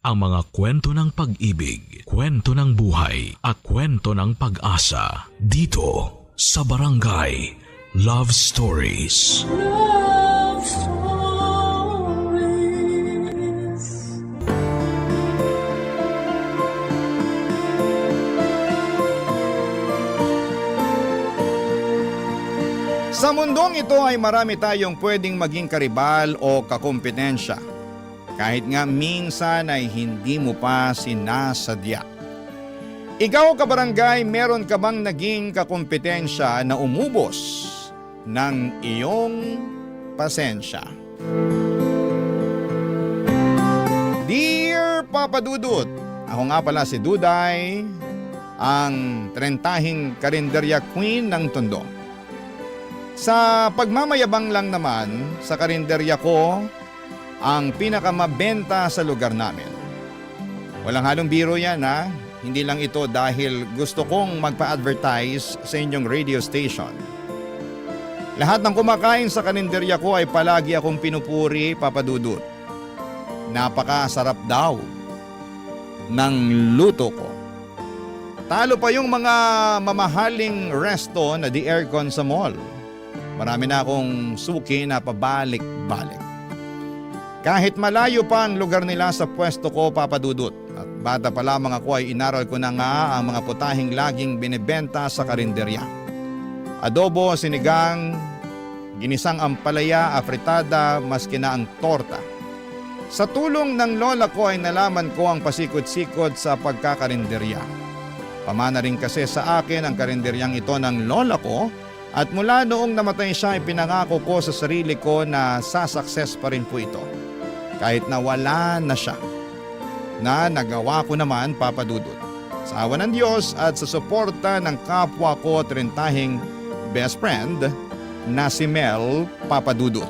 ang mga kwento ng pag-ibig, kwento ng buhay at kwento ng pag-asa dito sa Barangay Love Stories. Love Stories. Sa mundong ito ay marami tayong pwedeng maging karibal o kakumpetensya. Kahit nga minsan ay hindi mo pa sinasadya. Ikaw kabarangay, meron ka bang naging kakumpetensya na umubos ng iyong pasensya? Dear Papa Dudut, ako nga pala si Duday, ang 30 karinderya queen ng Tondo. Sa pagmamayabang lang naman, sa karinderya ko, ang pinakamabenta sa lugar namin. Walang halong biro yan ha, hindi lang ito dahil gusto kong magpa-advertise sa inyong radio station. Lahat ng kumakain sa karinderya ko ay palagi akong pinupuri, Papa Dudut. Napakasarap daw ng luto ko. Talo pa yung mga mamahaling resto na di aircon sa mall. Marami na akong suki na pabalik-balik. Kahit malayo pa ang lugar nila sa pwesto ko, Papa Dudut. At bata pa lamang ako ay inaral ko na nga ang mga putahing laging binibenta sa karinderya. Adobo, sinigang, ginisang ampalaya, afritada, maski na ang torta. Sa tulong ng lola ko ay nalaman ko ang pasikot-sikot sa pagkakarinderya. Pamana rin kasi sa akin ang karinderyang ito ng lola ko. At mula noong namatay siya, ipinangako ko sa sarili ko na sasukses pa rin po ito. Kahit na wala na siya. Na nagawa ko naman, Papa Dudut. Sa awa ng Diyos at sa suporta ng kapwa ko at rentahing best friend na si Mel, Papa Dudut.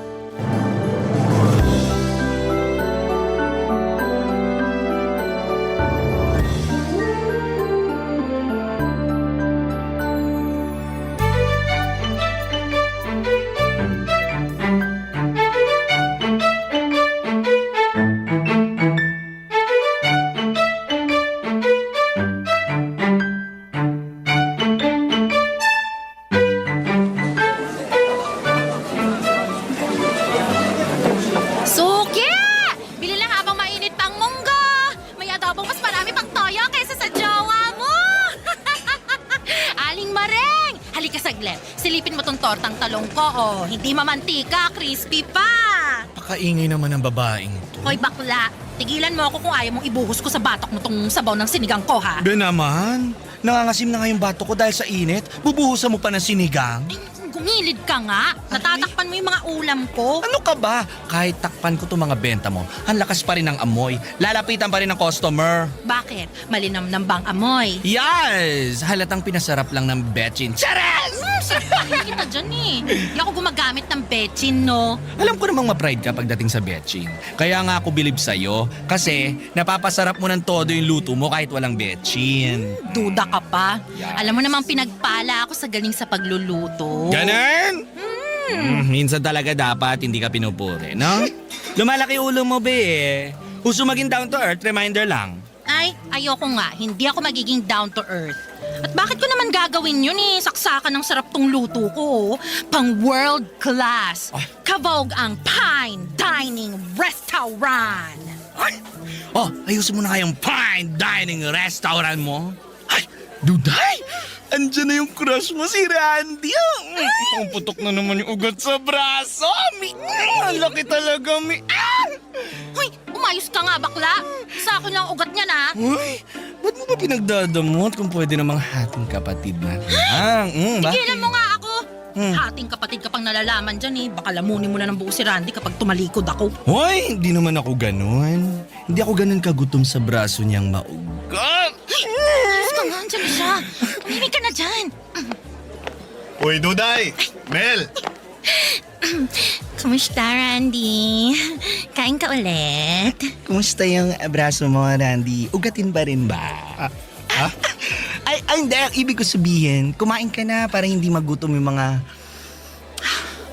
Suki! Bili na habang mainit pang munggo! May adobong mas marami pang toyo kaysa sa jowa mo! Aling Mareng! Halika saglit. Silipin mo tong tortang talong ko, oh. Hindi mamantika, crispy pa! Pakaingay naman ng babaeng to. Hoy bakla, tigilan mo ako kung ayaw mong ibuhos ko sa batok mo tong sabaw ng sinigang ko, ha? Be naman, nangangasim na nga yung bato ko dahil sa init. Bubuhusan mo pa ng sinigang. Ay, gumilid ka nga. Natatakpan mo yung mga ulam ko. Ano ka ba? Kahit takpan ko itong mga benta mo, ang lakas pa rin ng amoy. Lalapitan pa rin ng customer. Bakit? Malinamnam bang amoy? Yes! Halatang pinasarap lang ng betchin. Charas! Sarapin kita dyan eh. Hindi ako gumagamit ng betchin, no? Alam ko namang ma-pride ka pagdating sa betchin. Kaya nga ako bilib sa'yo. Kasi napapasarap mo ng todo yung luto mo kahit walang betchin. Duda ka pa. Yeah. Alam mo namang pinagpala ako sa galing sa pagluluto. Ganun? Minsan talaga dapat hindi ka pinupuri, no? Lumalaki ulo mo, be eh. Gusto maging down to earth, reminder lang. Ay, ayoko nga. Hindi ako magiging down to earth. At bakit ko naman gagawin yun eh? Saksakan ng sarap tong luto ko. Pang world class. Kabog ang Pine Dining Restaurant. Ay! Oh, ayusin mo na kayong fine dining restaurant mo. Ay, Duday! Andiyan na yung crush mo, si Randy. Ang putok na naman yung ugat sa braso. Ang laki talaga, Hoy, umayos ka nga bakla. Sa akin lang ugat niya na. Uy, ba't mo ba pinagdadamot kung pwede namang hating kapatid na? Ba? Tigilan mo nga ako. Hating kapatid ka pang nalalaman dyan eh. Baka lamunin mo na ng buo si Randy kapag tumalikod ako. Hoy, hindi naman ako ganun. Hindi ako ganun kagutom sa braso niyang maugat. Ayos ka nga, andyan na siya. Tumimik ka na dyan. Uy, Duday! Mel! Kamusta, Randy? Kain ka ulit? Kumusta yung braso mo, Randy? Ugatin ba rin ba? Ay, hindi. Ang ibig ko sabihin, kumain ka na para hindi magutom yung mga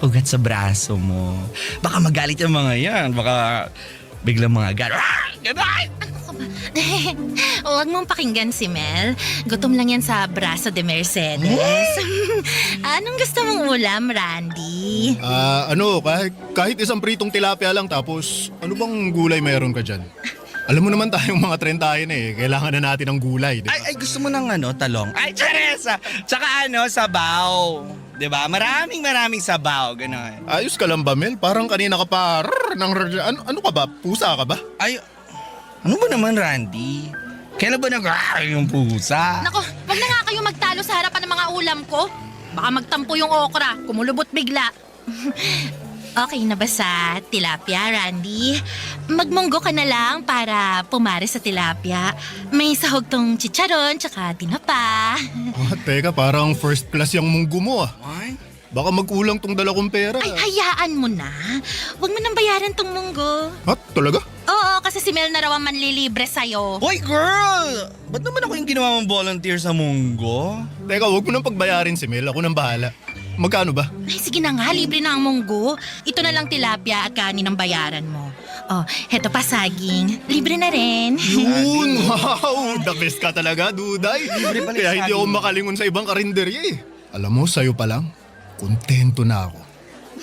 ugat sa braso mo. Baka magalit yung mga yan. Baka biglang mga ganon. ba? Huwag mong pakinggan si Mel. Gutom lang yan sa Braso de Mercedes. Anong gusto mong ulam, Randy? Kahit isang pritong tilapia lang tapos ano bang gulay meron ka dyan? Alam mo naman tayong mga trentahin kailangan na natin ng gulay, di ba? Ay, gusto mo ng talong? Ay, Teresa! Tsaka sabaw. Diba? Maraming sabaw, gano'n. Ayos ka lang ba, Mel? Parang kanina ka pa, ano ka ba? Pusa ka ba? Ay, ano ba naman, Randy? Kailan ba yung pusa? Nako, wag na nga kayo magtalo sa harapan ng mga ulam ko. Baka magtampo yung okra, kumulubot bigla. Okay na ba sa tilapia, Randy? Magmunggo ka na lang para pumare sa tilapia. May sahog tong chicharon tsaka tinapa. Teka, parang first class yung munggo mo Ay? Baka magkulang tong dala kong pera. Ay, hayaan mo na. Huwag mo nang bayaran tong munggo. Ha? Talaga? Oo, kasi si Mel na raw ang manlilibre sa'yo. Hoy, girl! Ba't naman ako yung ginawa mong volunteer sa Munggo? Teka, huwag mo nang pagbayarin si Mel. Ako nang bahala. Magkano ba? Ay, sige na nga, libre na ang munggo. Ito na lang tilapia at kanin ang bayaran mo. Oh, heto pa saging. Libre na rin. Yun! Wow! The best ka talaga, Duday. pala Kaya yung hindi ako saging. makalingon sa ibang karinderya Alam mo, sa'yo pa lang, kontento na ako.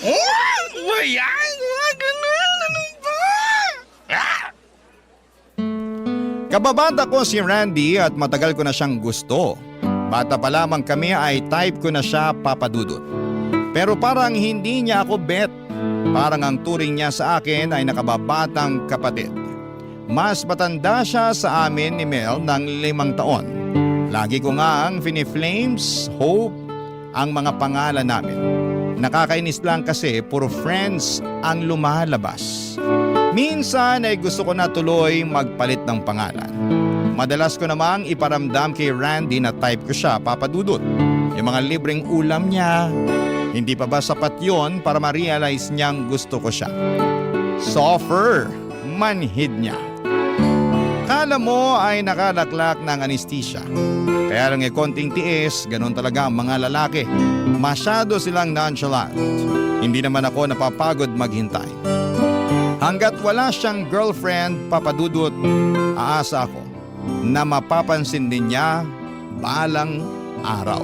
Oh! Ayan! Ganun! Ano ba? Kababata ko si Randy at matagal ko na siyang gusto. Bata pa lamang kami ay type ko na siya papadudot. Pero parang hindi niya ako bet. Parang ang turing niya sa akin ay nakababatang kapatid. Mas matanda siya sa amin ni Mel ng 5 taon. Lagi ko nga ang Fini-Flames, Hope, ang mga pangalan namin. Nakakainis lang kasi puro friends ang lumalabas. Minsan ay gusto ko na tuloy magpalit ng pangalan. Madalas ko namang iparamdam kay Randy na type ko siya papadudot. Yung mga libreng ulam niya, hindi pa ba sapat yon para ma-realize niyang gusto ko siya? Soffer, manhid niya. Kala mo ay nakalaklak ng anesthesia. Kaya lang konting tiis, ganun talaga ang mga lalaki. Masyado silang nonchalant. Hindi naman ako napapagod maghintay. Hanggat wala siyang girlfriend, papadudot, aasa ako na mapapansin din niya balang araw.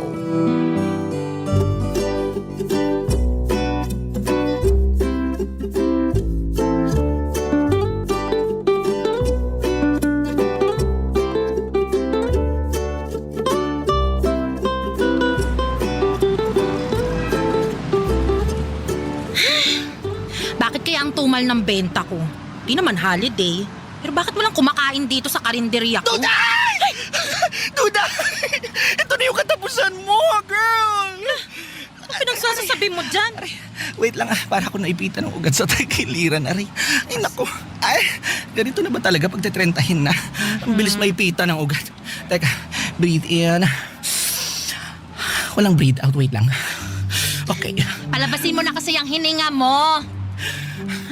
Bakit kaya ang tumal ng benta ko? Di naman holiday. Pero bakit mo lang kumakain dito sa karinderya ko? Duday! Duday! Ito na yung katapusan mo, girl! Ano pinagsasasabi mo dyan? Wait lang para ako naipitan ng ugat sa tagiliran, aray. Ay, naku. Ay, ganito na ba talaga pag tetrentahin na? Ang bilis maipitan ng ugat. Teka, breathe in. Walang breathe out, wait lang. Okay. Palabasin mo na kasi ang hininga mo.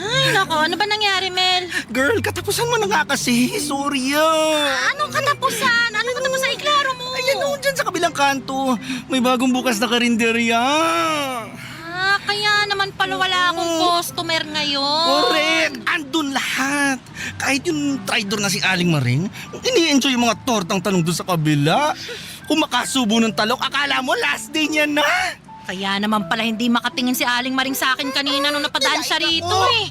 Ay, nako. Ano ba nangyari, Mel? Girl, katapusan mo na nga kasi. Sorry Anong katapusan? Anong katapusan? Iklaro mo. Ayan o, dyan sa kabilang kanto. May bagong bukas na karinderya. Kaya naman pala wala akong customer ngayon. Correct! Andun lahat. Kahit yung traidor na si Aling Maring, ini-enjoy yung mga tortang talong doon sa kabila. Kung makasubo ng talong, akala mo last day niya na. Kaya naman pala hindi makatingin si Aling Maring sa akin kanina nung napadaan siya rito eh.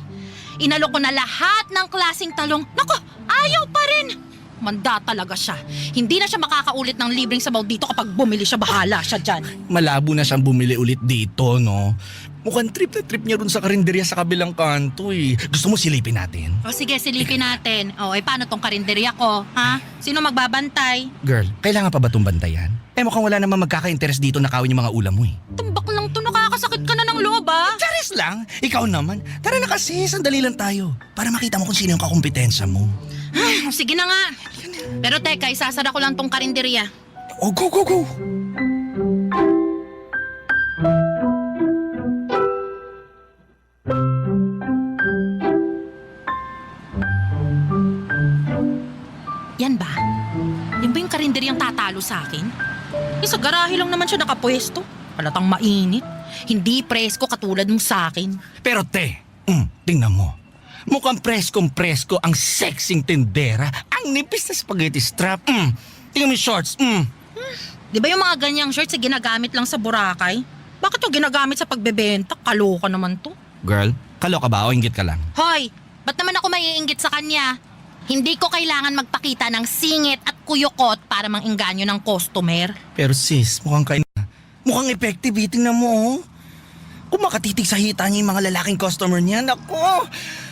Inalok ko na lahat ng klaseng talong. Nako, ayaw pa rin. Manda talaga siya. Hindi na siya makakaulit ng libreng sabaw dito kapag bumili siya. Bahala siya dyan. Malabo na siyang bumili ulit dito, no? Mukhang trip na trip niya rin sa karinderya sa kabilang kanto eh. Gusto mo silipin natin? O sige, silipin natin. O, paano tong karinderya ko? Ha? Sino magbabantay? Girl, kailangan pa ba itong bantayan? Mukhang wala namang magkaka-interest dito na kawin yung mga ulam mo eh. Tumbak lang to, nakakasakit ka na ng loob ah. Charis lang, ikaw naman. Tara na kasi, sandali lang tayo. Para makita mo kung sino yung kakumpetensya mo. Sige na nga. Pero teka, isasara ko lang tong karinderya. Oh, go, go, go! Yan ba? Yan ba yung karinderyang tatalo sa akin? Sa garahe lang naman siya nakapwesto. Halatang mainit. Hindi presko katulad mo sa akin. Pero te, tingnan mo. Mukhang preskong-presko ang sexing tendera, ang Ang nipis na spaghetti strap. Tingnan mo yung shorts. Di ba yung mga ganyang shorts ginagamit lang sa Boracay? Bakit yung ginagamit sa pagbebenta? Kaloka naman to. Girl, kaloka ba o inggit ka lang? Hoy, ba't naman ako maiinggit sa kanya? Hindi ko kailangan magpakita ng singit at kuyukot para mangingganyo ng customer. Pero sis, mukhang effective. Tingnan mo, oh. Kung makatitig sa hita niya yung mga lalaking customer niya, nako,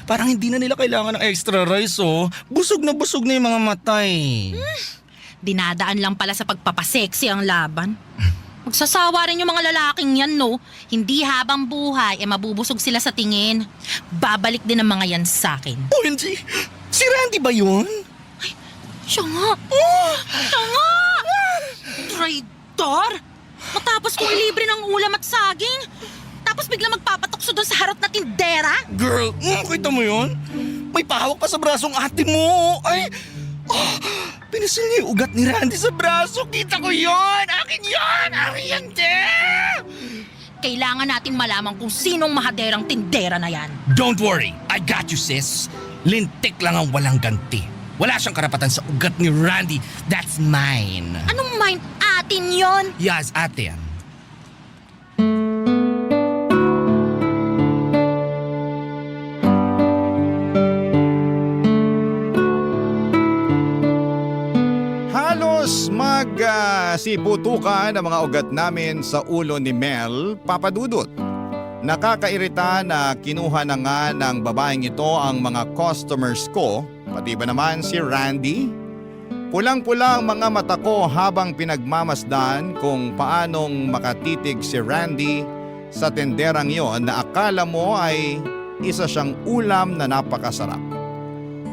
parang hindi na nila kailangan ng extra rice, oh. Busog na yung mga matay. Dinadaan lang pala sa pagpapaseksi ang laban. Magsasawa rin yung mga lalaking yan, no? Hindi habang buhay, mabubusog sila sa tingin. Babalik din ang mga yan sa akin. OMG! Si Randy ba yun? Siya nga! Siya nga! Traitor! Matapos kong ilibre ng ulam at saging, tapos bigla magpapatukso doon sa harot na tindera? Girl, kita mo yun? May pahawak pa sa brasong ate mo. Ay! Pinasil niya yung ugat ni Randy sa braso. Kita ko yun! Akin yun! Akin yan, Kailangan natin malaman kung sinong mahaderang tindera na yan. Don't worry, I got you, sis. Lintik lang ang walang ganti. Wala siyang karapatan sa ugat ni Randy. That's mine. Anong mind atin yon? Yes, ate yan. Halos magsiputukan ang mga ugat namin sa ulo ni Mel, Papa Dudut. Nakakairita na kinuha na nga ng babaeng ito ang mga customers ko, pati ba naman si Randy? Pulang-pula ang mga mata ko habang pinagmamasdan kung paanong makatitig si Randy sa tenderang yon na akala mo ay isa siyang ulam na napakasarap.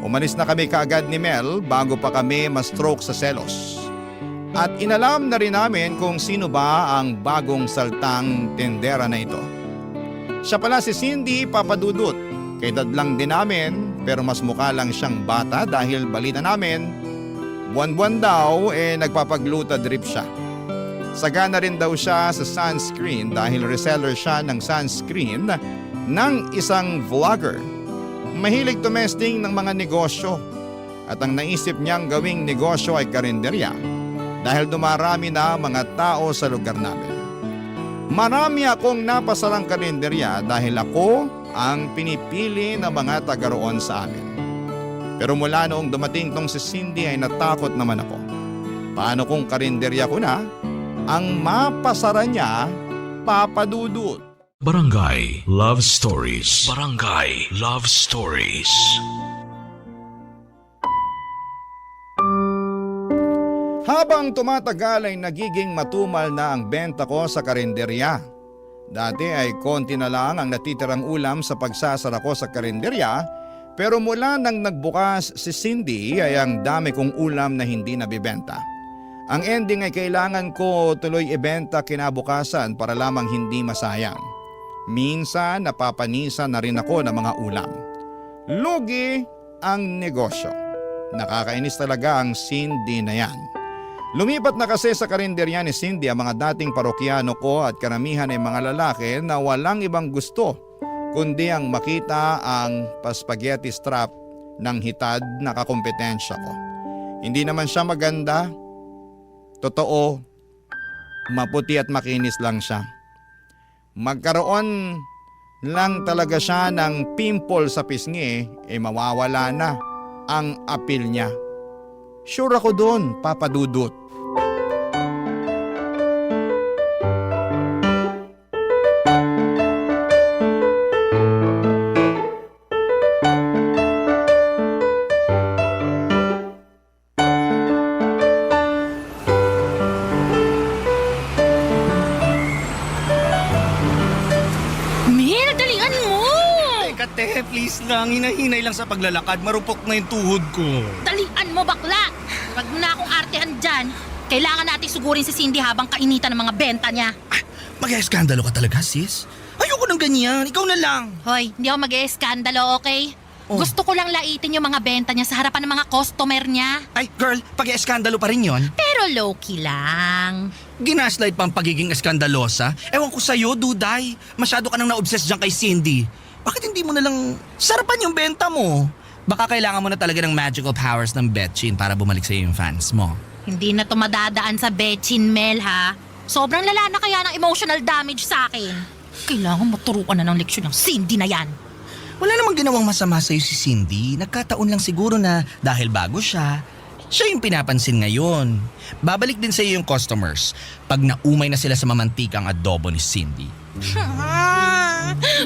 Umalis na kami kaagad ni Mel bago pa kami ma-stroke sa selos. At inalam na rin namin kung sino ba ang bagong saltang tendera na ito. Siya pala si Cindy, Papa Dudut. Kaedad lang din namin pero mas mukha lang siyang bata dahil balita namin buwan-buwan daw nagpapagluta drip siya. Sagana rin daw siya sa sunscreen dahil reseller siya ng sunscreen ng isang vlogger. Mahilig tumesting ng mga negosyo at ang naisip niyang gawing negosyo ay karinderya dahil dumarami na mga tao sa lugar namin. Marami akong napasarang karinderya dahil ako ang pinipili ng mga taga roon sa amin. Pero mula noong dumating tong si Cindy ay natakot naman ako. Paano kung karinderya ko na ang mapasara niya, Papa Dudut? Barangay Love Stories. Barangay Love Stories. Habang tumatagal ay nagiging matumal na ang benta ko sa karinderya. Dati ay konti na lang ang natitirang ulam sa pagsasara ko sa karinderya, pero mula nang nagbukas si Cindy ay ang dami kong ulam na hindi nabibenta. Ang ending ay kailangan ko tuloy ibenta kinabukasan para lamang hindi masayang. Minsan napapanisan na rin ako ng mga ulam. Lugi ang negosyo. Nakakainis talaga ang Cindy na yan. Lumipat na kasi sa karinderya ni Cindy ang mga dating parokyano ko at karamihan ay mga lalaki na walang ibang gusto kundi ang makita ang paspaghetti strap ng hitad na kakompetensya ko. Hindi naman siya maganda. Totoo, maputi at makinis lang siya. Magkaroon lang talaga siya ng pimple sa pisngi, mawawala na ang apil niya. Sure ako doon, Papa Dudut. Mel, dalian mo! Teka, te, please lang. Hinahinay lang sa paglalakad. Marupok na yung tuhod ko. Dalian mo, bakla! Huwag mo na akong artehan dyan. Kailangan natin sugurin si Cindy habang kainitan ng mga benta niya. Mag-eskandalo ka talaga, sis? Ayoko ng ganyan. Ikaw na lang. Hoy, hindi ako mag-eskandalo, okay? Oh. Gusto ko lang laitin yung mga benta niya sa harapan ng mga customer niya. Ay, girl, pag-eskandalo pa rin yon. Pero low-key lang. Ginaslight pa ang pagiging eskandalosa. Ewan ko sa'yo, Duday. Masyado ka nang na-obsess dyan kay Cindy. Bakit hindi mo na lang sarapan yung benta mo? Baka kailangan mo na talaga ng magical powers ng Betchin para bumalik sa'yo yung fans mo. Hindi na to madadaan sa Betchin, Mel, ha? Sobrang lala na kaya ng emotional damage sa akin. Kailangan maturuan na ng leksyon ng Cindy na yan. Wala namang ginawang masama sa'yo si Cindy. Nagkataon lang siguro na dahil bago siya yung pinapansin ngayon. Babalik din sa'yo yung customers pag naumay na sila sa mamantikang adobo ni Cindy.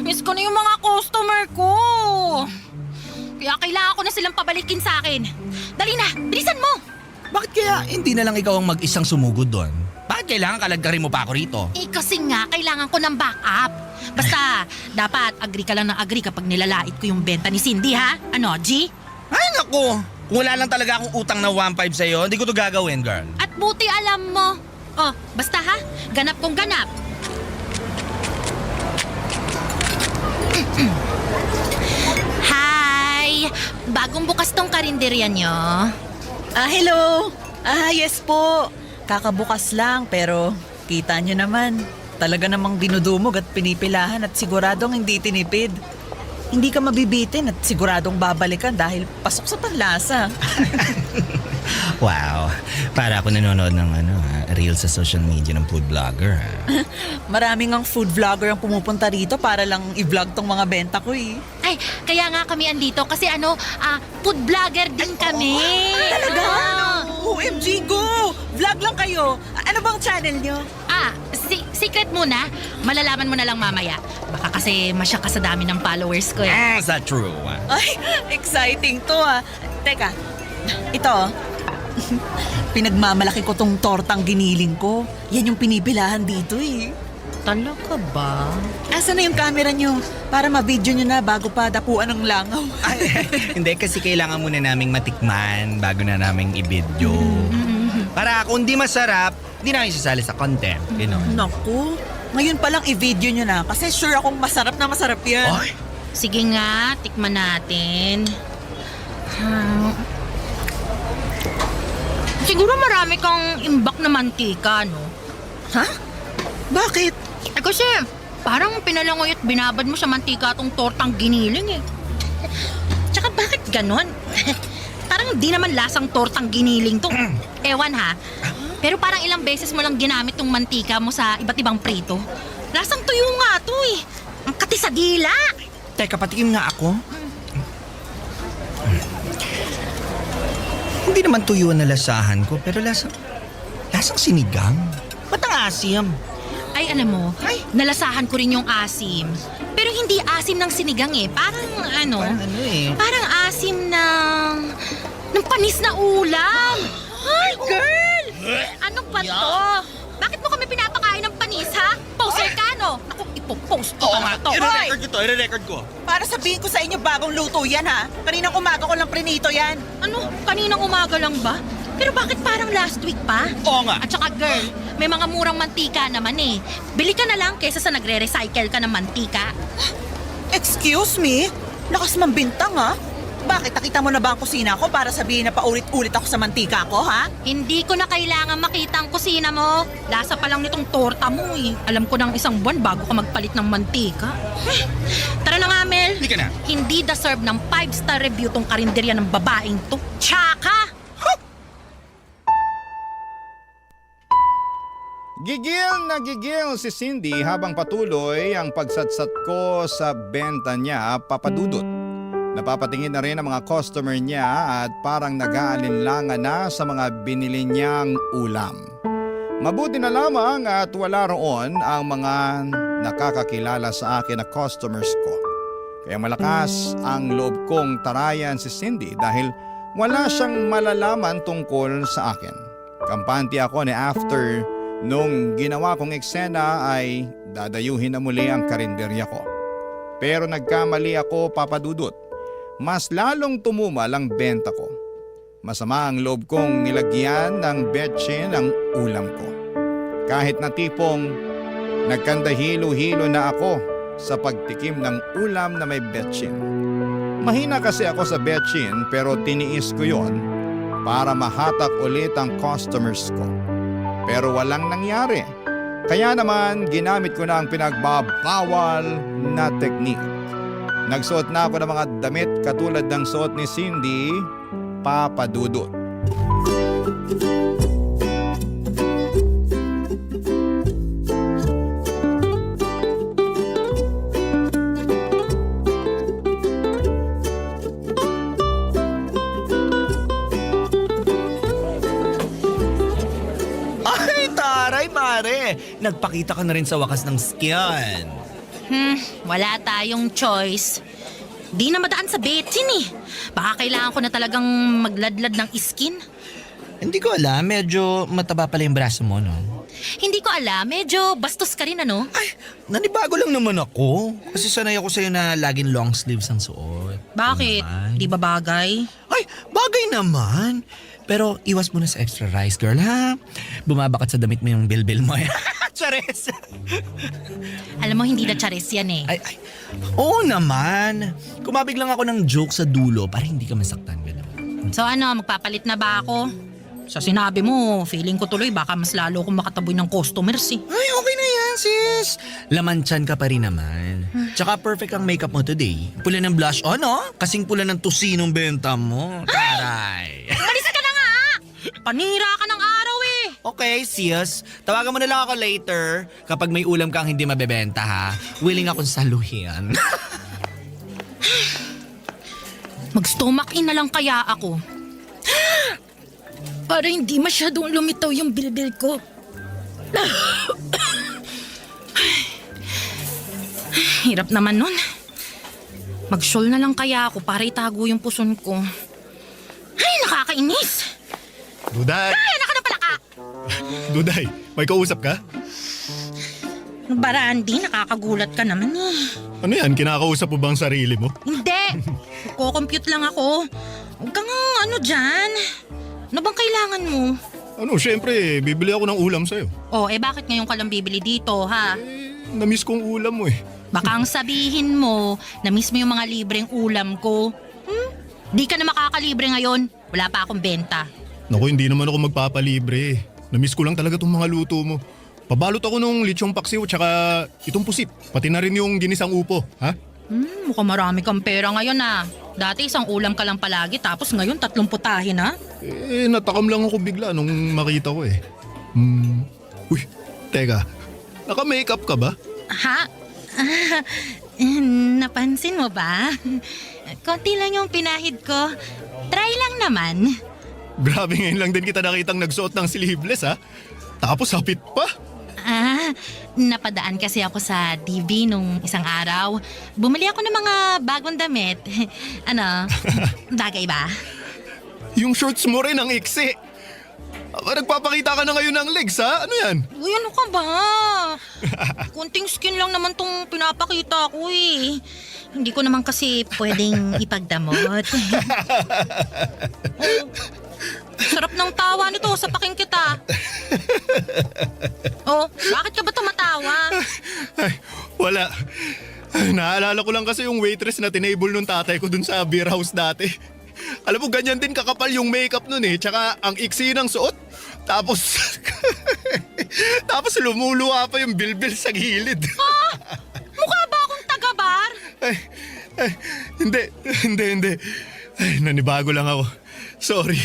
Miss ko na yung mga customer ko. Kaya kailangan ko na silang pabalikin sa akin. Dali na, bilisan mo! Bakit kaya hindi na lang ikaw ang mag-isang sumugod doon? Bakit kailangan kalagkarin mo pa ako rito? Eh kasi nga, kailangan ko ng backup. Basta, dapat agree ka lang ng agree kapag nilalait ko yung benta ni Cindy, ha? Ano, G? Ay naku! Kung wala lang talaga akong utang na 1.5 sa'yo, hindi ko to gagawin, girl. At buti alam mo. Oh, basta ha, ganap kong ganap. Hi! Bagong bukas tong karinderya nyo. Hello. Yes po. Kakabukas lang pero kita nyo naman. Talaga namang dinudumog at pinipilahan at siguradong hindi tinipid. Hindi ka mabibitin at siguradong babalikan dahil pasok sa panlasa. Wow, para ako nanonood ng reels sa social media ng food vlogger. Maraming ang food vlogger ang pumupunta rito para lang i-vlog tong mga benta ko eh. Ay, kaya nga kami andito kasi food vlogger din kami. Talaga? Ah. OMG, go! Vlog lang kayo. Ano bang channel nyo? Secret muna. Malalaman mo na lang mamaya. Baka kasi masya ka sa dami ng followers ko eh. Is that true? Ay, exciting to ah. Teka, ito. Pinagmamalaki ko tong tortang giniling ko. Yan yung pinipilahan dito eh. Talaga ba? Asan na yung camera nyo? Para ma-video nyo na bago pa dapuan ng langaw. Ay, hindi, kasi kailangan muna naming matikman bago na naming i-video. Para kung di masarap, di namin sasali sa content. Naku, ngayon palang i-video nyo na kasi sure akong masarap na masarap yan. Ay, Sige nga, tikman natin. Siguro marami kang imbak na mantika, no? Ha? Bakit? Eh kasi, parang pinalangoy at binabad mo sa mantika tong tortang giniling eh. Tsaka bakit ganon? Parang di naman lasang tortang giniling to. Ewan ha. Pero parang ilang beses mo lang ginamit tong mantika mo sa iba't ibang prito. Lasang tuyo nga to eh. Ang kati sa dila. teka, patikim nga ako. Hindi naman tuyo na lasahan ko, pero lasang sinigang. Ba't ang asim? Ay, alam mo, nalasahan ko rin yung asim. Pero hindi asim ng sinigang eh. Parang Parang asim ng panis na ulam. Ay, girl! Ano ba to? Bakit mo kami pinapakain ng panis, ha? Poster ka, no? Naku, ipopost ko na to. I-record ko. Para sabihin ko sa inyo bagong luto yan ha. Kaninang umaga ko lang prinito yan. Ano? Kaninang umaga lang ba? Pero bakit parang last week pa? Oo nga. At saka girl, may mga murang mantika naman eh. Bili ka na lang kaysa sa nagre-recycle ka ng mantika. Excuse me? Lakas mambintang ha? Bakit? Nakita mo na ba ang kusina ko para sabihin na paulit-ulit ako sa mantika ko, ha? Hindi ko na kailangan makita ang kusina mo. Lasa pa lang nitong torta mo eh. Alam ko ng isang buwan bago ka magpalit ng mantika. Tara na nga, Mel. Hindi ka na. Hindi deserve ng 5-star review tong karinderya ng babaeng to. Tsaka! Gigil na gigil si Cindy habang patuloy ang pagsatsat ko sa benta niya, papadudot. Napapatingin na rin ang mga customer niya at parang nag-aalinlangan na sa mga binili niyang ulam. Mabuti na lamang at wala roon ang mga nakakakilala sa akin na customers ko. Kaya malakas ang loob kong tarayan si Cindy dahil wala siyang malalaman tungkol sa akin. Kampante ako ni after nung ginawa kong eksena ay dadayuhin na muli ang karinderya ko. Pero nagkamali ako, papadudot. Mas lalong tumumal ang benta ko. Masama ang loob kong nilagyan ng betchin ang ulam ko. Kahit na tipong nagkandahilo-hilo na ako sa pagtikim ng ulam na may betchin. Mahina kasi ako sa betchin pero tiniis ko yon para mahatak ulit ang customers ko. Pero walang nangyari. Kaya naman ginamit ko na ang pinagbabawal na technique. Nagsuot na ako ng mga damit katulad ng suot ni Cindy, Papa Dudut. Ay, taray pare! Nagpakita ka na rin sa wakas ng skin. Wala tayong choice. Di na madaan sa betsin eh. Baka kailangan ko na talagang magladlad ng skin. Hindi ko alam, medyo mataba pala yung braso mo, no? Hindi ko alam, medyo bastos ka rin ano? Ay, nanibago lang naman ako. Kasi sanay ako sa'yo na laging long sleeves ang suot. Bakit? Naman. Di ba bagay? Ay, bagay naman. Pero iwas muna sa extra rice, girl, ha? Bumabakat sa damit mo yung bilbil mo, eh. Chares! Alam mo, hindi na charis yan eh. Ay. Oo naman. Kumabig lang ako ng joke sa dulo para hindi ka masaktan, gano'n. So ano, magpapalit na ba ako? Sa sinabi mo, feeling ko tuloy baka mas lalo akong makataboy ng customers eh. Ay, okay na yan, sis. Laman tiyan ka pa rin naman. Tsaka perfect ang makeup mo today. Pula ng blush on, no? Kasing pula ng tusinong benta mo. Taray. Alis ka na nga! Panira ka ng araw eh! Okay, sis. Tawagan mo na lang ako later. Kapag may ulam kang hindi mabebenta, ha? Willing akong saluhin. Mag-stomach in na lang kaya ako. Para hindi masyadong lumitaw yung bilbil ko. Hirap naman nun. Mag-shawl na lang kaya ako para itago yung puson ko. Ay, nakakainis! Duday! Ay, anak ka na pala ka! Duday, may kausap ka? Barandi, nakakagulat ka naman eh. Ano yan, kinakausap mo bang sarili mo? Hindi! Kukompute lang ako. Huwag kang ano dyan. Ano bang kailangan mo? Ano, syempre, bibili ako ng ulam sa'yo. Oh, bakit ngayon ka lang bibili dito, ha? Namiss kong ulam mo eh. Baka ang sabihin mo, na-miss mo yung mga libreng ulam ko. Di ka na makakalibre ngayon. Wala pa akong benta. Naku, hindi naman ako magpapalibre. Namiss ko lang talaga tong mga luto mo. Pabalot ako nung lechong paksiw tsaka itong pusit. Pati na rin yung ginisang upo, ha? Mukhang marami kang pera ngayon, ha? Dati isang ulam ka lang palagi, tapos ngayon 3 putahin, ha? Natakam lang ako bigla nung makita ko eh. Uy, teka. Naka-makeup ka ba? Ha? Napansin mo ba? Konti lang yung pinahid ko. Try lang naman. Grabe, ngayon lang din kita nakitang nagsuot ng sleeveless, ha? Tapos hapit pa. Napadaan kasi ako sa DV nung isang araw. Bumili ako ng mga bagong damit. Ano, bagay ba? Yung shorts mo rin ang iksi. Nagpapakita ka na ngayon ng legs, ha? Ano yan? Uy, ano ka ba? Kunting skin lang naman tong pinapakita ko eh. Hindi ko naman kasi pwedeng ipagdamot. Sarap ng tawa nito, sapakin kita. Oh, bakit ka ba tumatawa? Ay, wala. Ay, naalala ko lang kasi yung waitress na tinable nung tatay ko dun sa beer house dati. Alam mo, ganyan din kakapal yung makeup nun eh. Tsaka ang iksi ng suot. Tapos, tapos lumuluwa pa yung bilbil sa gilid. Mukha ba akong taga-bar? Ay, hindi. Ay, nanibago lang ako. Sorry.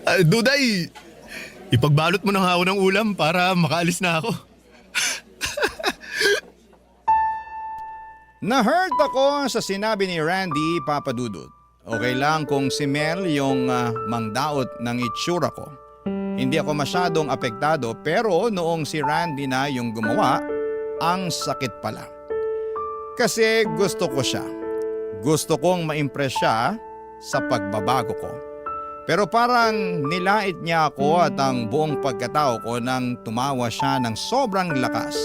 Duday, ipagbalot mo na nga ako ng ulam para makaalis na ako. Na-hurt ako sa sinabi ni Randy, Papa Dudut. Okay lang kung si Mel yung mangdaot ng itsura ko. Hindi ako masyadong apektado pero noong si Randy na yung gumawa, ang sakit pala. Kasi gusto ko siya. Gusto kong ma-impress siya sa pagbabago ko. Pero parang nilait niya ako at ang buong pagkatao ko nang tumawa siya ng sobrang lakas.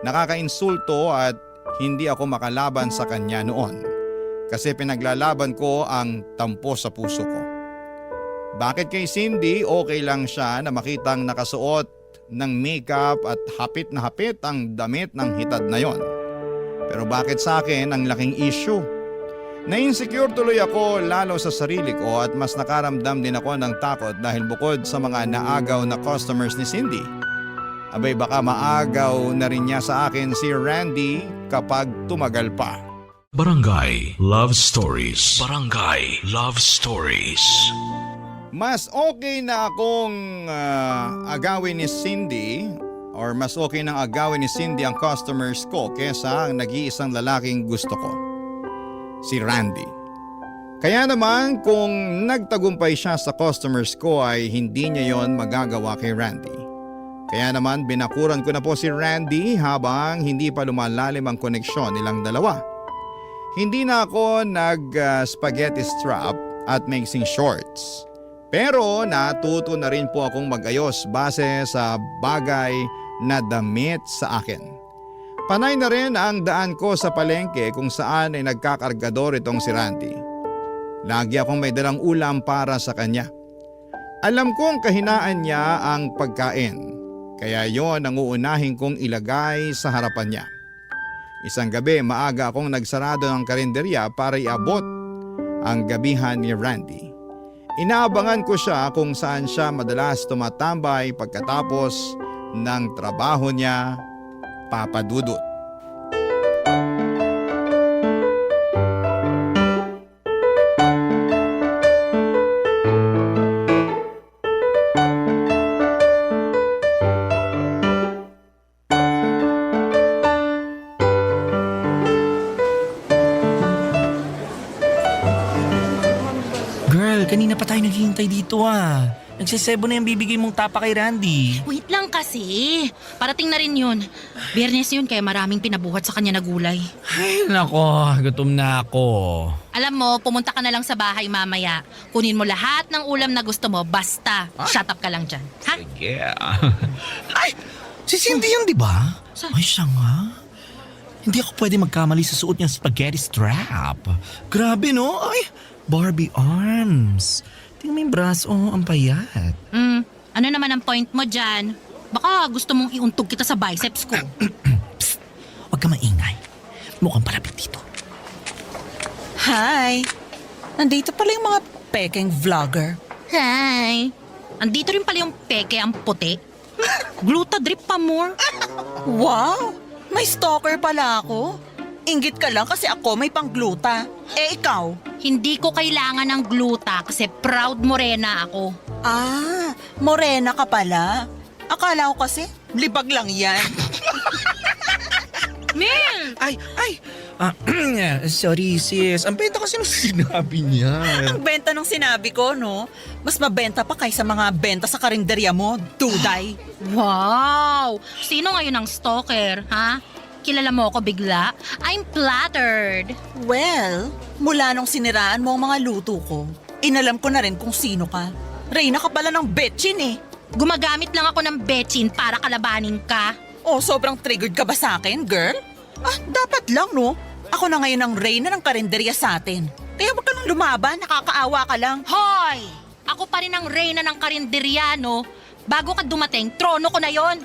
Nakakainsulto at hindi ako makalaban sa kanya noon. Kasi pinaglalaban ko ang tampo sa puso ko. Bakit kay Cindy okay lang siya na makitang nakasuot ng makeup at hapit na hapit ang damit ng hitad na yon? Pero bakit sa akin ang laking issue? Na-insecure tuloy ako lalo sa sarili ko at mas nakaramdam din ako ng takot dahil bukod sa mga naagaw na customers ni Cindy, abay baka maagaw na rin niya sa akin si Randy kapag tumagal pa. Barangay Love Stories. Barangay Love Stories. Mas okay na akong agawin ni Cindy or mas okay nang agawin ni Cindy ang customers ko kesa ang nag-iisang lalaking gusto ko, si Randy. Kaya naman kung nagtagumpay siya sa customers ko ay hindi niya yon magagawa kay Randy. Kaya naman binakuran ko na po si Randy habang hindi pa lumalalim ang koneksyon nilang dalawa. Hindi na ako nag-spaghetti strap at mixing shorts. Pero natuto na rin po akong mag-ayos base sa bagay na damit sa akin. Panay na rin ang daan ko sa palengke kung saan ay nagkakargador itong si Randy. Lagi akong may dalang ulam para sa kanya. Alam kong kahinaan niya ang pagkain, kaya yon ang uunahin kong ilagay sa harapan niya. Isang gabi maaga akong nagsarado ng karinderya para iabot ang gabihan ni Randy. Inaabangan ko siya kung saan siya madalas tumatambay pagkatapos ng trabaho niya, Papa Dudut. Girl, kanina pa tayo naghihintay dito ah. Nagsisebo na yung bibigay mong tapa kay Randy. Wait lang kasi. Parating na rin yun. Biyernes yun kaya maraming pinabuhat sa kanya na gulay. Ay, nako, gutom na ako. Alam mo, pumunta ka na lang sa bahay mamaya. Kunin mo lahat ng ulam na gusto mo. Basta, shut up ka lang dyan. Ha? Yeah. Ay, si Cindy yun, di ba? Saan? Ay, siya nga. Hindi ako pwede magkamali sa suot niyang spaghetti strap. Grabe, no? Ay, Barbie arms. Tingnan mo yung braso, ang payat. Ano naman ang point mo dyan? Baka gusto mong iuntog kita sa biceps ko. Psst, huwag ka maingay. Mukhang palapit dito. Hi! Nandito pala yung mga peking vlogger. Hi! Andito rin pala yung peke ang puti. Gluta drip pa more. Wow! May stalker pala ako. Inggit ka lang kasi ako may pang-gluta. Eh ikaw? Hindi ko kailangan ng gluta kasi proud morena ako. Ah, morena ka pala. Akala ko kasi libag lang yan. Mel! Ay! Sorry sis, ang benta kasi nung sinabi niya. Ang benta nung sinabi ko, no? Mas mabenta pa kaysa mga benta sa karinderya mo, Duday. Wow! Sino ngayon ang stalker, ha? Kilala mo ako bigla? I'm flattered. Well, mula nung siniraan mo ang mga luto ko, inalam ko na rin kung sino ka. Reyna ka pala ng betchin eh. Gumagamit lang ako ng betchin para kalabanin ka. Oh, sobrang triggered ka ba sa akin, girl? Ah, dapat lang, no? Ako na ngayon ang reyna ng karinderya sa atin. Kaya wag ka nang lumaban, nakakaawa ka lang. Hoy! Ako pa rin ang reyna ng karinderya, no? Bago ka dumating, trono ko na yon.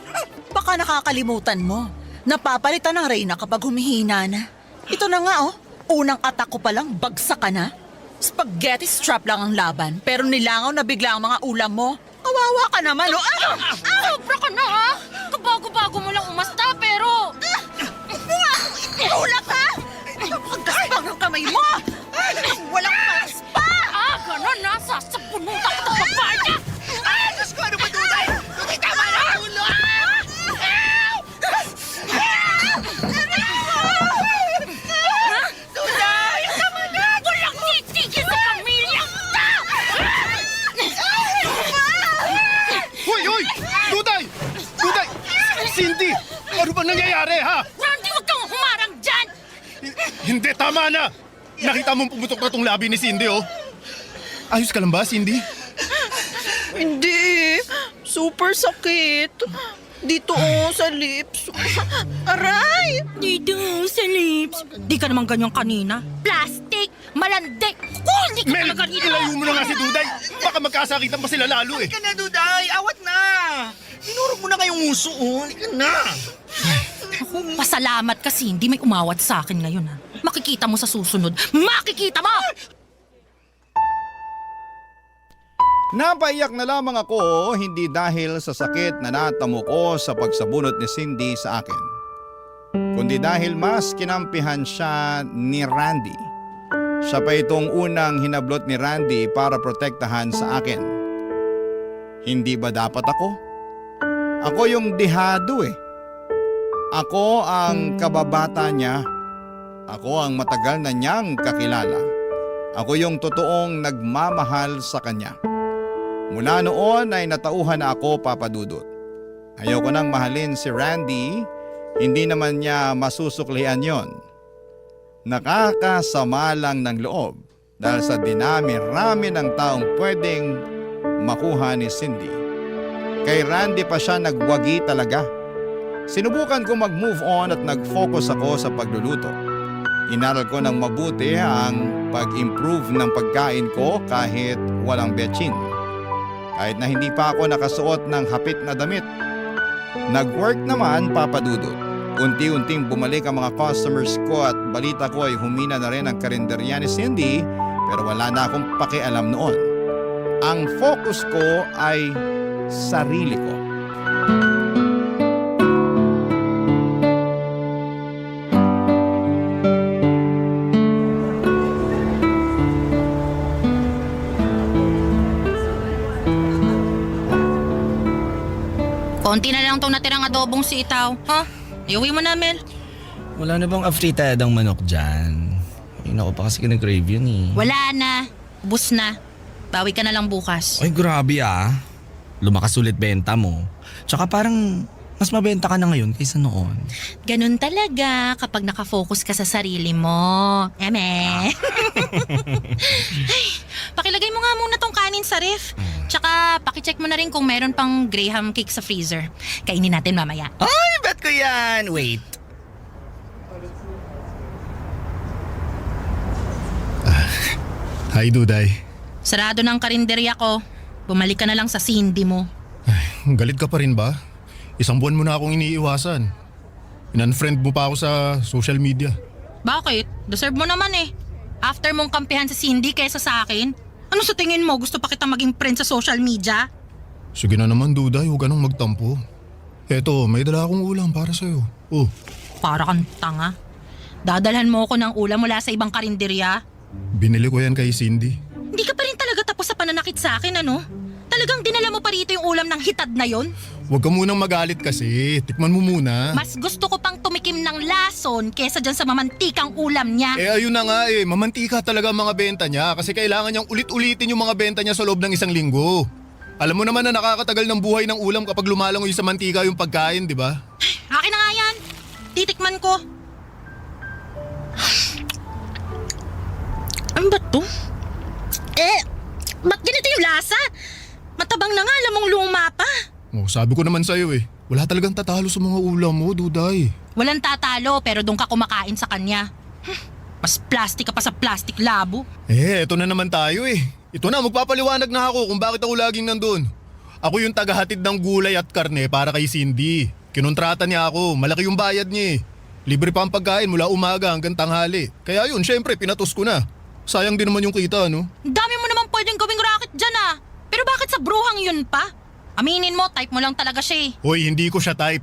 Baka nakakalimutan mo. Napapalitan ng reyna kapag humihina na. Ito na nga, oh. Unang atak ko palang bagsak ka na. Spaghetti strap lang ang laban, pero nilangaw na bigla ang mga ulam mo. Kawawa ka naman, oh. Sobra ka na, ha? Kabago-bago mo lang umasta, pero... Iulap ha! Napakagaspang ng kamay mo! Walang palas pa! Ganon na! Sasapunutan kita sa babae niya! Diyos ko, ano ba tunay? Tama na! Tunay! Tama na! Walang titigil sa pamilya ka! Hoy! Duday! Cindy! Ano ba nangyayari, ha? Randy, huwag kang humarang dyan! Hindi, tama na! Nakita mong pumutok na tong labi ni Cindy, oh. Ayos ka lang ba, Cindy? Hindi. Super sakit. Dito sa lips. Aray! Dito sa lips. Di ka naman ganyan kanina. Plastic! Malandi! Hindi ka Mel, talaga dito! ilayo mo na nga si Duday. Baka magkasakitan pa sila lalo, eh. Halika na, Duday! Awat na! Tinurog mo na kayong uso, oh. Halika na! Pasalamat kasi hindi may umawat sa akin ngayon, ha? Makikita mo sa susunod. Makikita mo! Napaiyak na lamang ako hindi dahil sa sakit na natamo ko sa pagsabunot ni Cindy sa akin, kundi dahil mas kinampihan siya ni Randy. Siya pa itong unang hinablot ni Randy para protektahan sa akin. Hindi ba dapat ako? Ako yung dihado eh. Ako ang kababata niya. Ako ang matagal na niyang kakilala. Ako yung totoong nagmamahal sa kanya. Mula noon ay natauhan na ako, Papa Dudut. Ayoko nang mahalin si Randy, hindi naman niya masusuklian yon. Nakakasama lang ng loob dahil sa dinami-rami ng taong pwedeng makuha ni Cindy. Kay Randy pa siya nagwagi talaga. Sinubukan ko mag-move on at nag-focus ako sa pagluluto. Inaral ko ng mabuti ang pag-improve ng pagkain ko kahit walang betchin. Kahit na hindi pa ako nakasuot ng hapit na damit. Nag-work naman, Papa Dudut. Unti-unting bumalik ang mga customers ko at balita ko ay humina na rin ang karinderya ni Cindy pero wala na akong pakialam noon. Ang focus ko ay sarili ko. Konti na lang tong natirang adobong sitaw. Ha? Iuwi mo na, Mel. Wala na bang afritadang manok dyan? Ay, naku pa kasi nag-crave yun eh. Wala na. Ubus na. Bawi ka na lang bukas. Ay, grabe ah. Lumakas ulit benta mo. Tsaka parang mas mabenta ka na ngayon kaysa noon. Ganun talaga kapag nakafocus ka sa sarili mo. Eme. Ay, pakilagay mo nga muna tong kanin sa ref. Tsaka pakicheck mo na rin kung meron pang graham cake sa freezer. Kainin natin mamaya. Ay, bet ko yan! Wait. Hi, Duday. Sarado ng karinderya ko. Bumalik ka na lang sa Cindy mo. Galit ka pa rin ba? Isang buwan mo na akong iniiwasan. In-unfriend mo pa ako sa social media. Bakit? Deserve mo naman eh. After mong kampihan sa Cindy kaysa sa akin, ano sa tingin mo? Gusto pa kita maging friend sa social media? Sige na naman, Duday. Huwag ka nang magtampo. Eto, may dala akong ulam para sa'yo. Oh, Para kang tanga. Dadalhan mo ako ng ulam mula sa ibang karinderya? binili ko yan kay Cindy. Hindi ka pa rin talaga tapos sa pananakit sa akin, ano? Talagang dinala mo pa rito yung ulam ng hitad na yon? Huwag ka munang magalit kasi. Tikman mo muna. Mas gusto ko pang tumikim ng lason kesa dyan sa mamantikang ulam niya. Ayun na nga mamantika talaga ang mga benta niya kasi kailangan niyang ulit-ulitin yung mga benta niya sa loob ng isang linggo. Alam mo naman na nakakatagal ng buhay ng ulam kapag lumalangoy sa mantika yung pagkain, di ba? Akin na nga yan. Titikman ko. Ano ba to? Ba't ganito yung lasa? Matabang na nga, alam mong luma pa. Oh, sabi ko naman sa'yo wala talagang tatalo sa mga ulam mo, Duday. Walang tatalo pero doon ka kumakain sa kanya. Mas plastic ka pa sa plastic labo. Eto na naman tayo Ito na, magpapaliwanag na ako kung bakit ako laging nandun. Ako yung tagahatid ng gulay at karne para kay Cindy. Kinontrata niya ako, malaki yung bayad niya Libre pa ang pagkain mula umaga hanggang tanghali. Kaya yun, syempre, pinatos ko na. Sayang din naman yung kita, no? Ang dami mo naman pwedeng gawing racket dyan ah. Pero bakit sa bruhang yun pa? Aminin mo, type mo lang talaga siya Hoy, hindi ko siya type.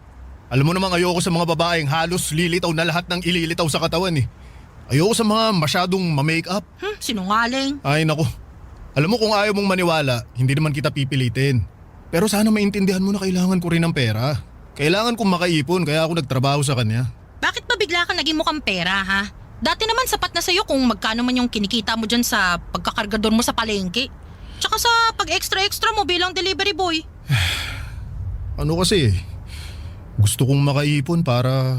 Alam mo namang ayoko sa mga babaeng halos lilitaw na lahat ng ililitaw sa katawan Ayoko sa mga masyadong ma-makeup. Sinungaling. Ay nako. Alam mo kung ayaw mong maniwala, hindi naman kita pipilitin. Pero sana maintindihan mo na kailangan ko rin ng pera. Kailangan kong makaipon kaya ako nagtrabaho sa kanya. Bakit ba bigla ka naging mukhang pera ha? Dati naman sapat na sa'yo kung magkano man yung kinikita mo dyan sa pagkakargador mo sa palengke. Tsaka sa pag-extra-extra mo bilang delivery boy. Ano kasi, gusto kong makaipon para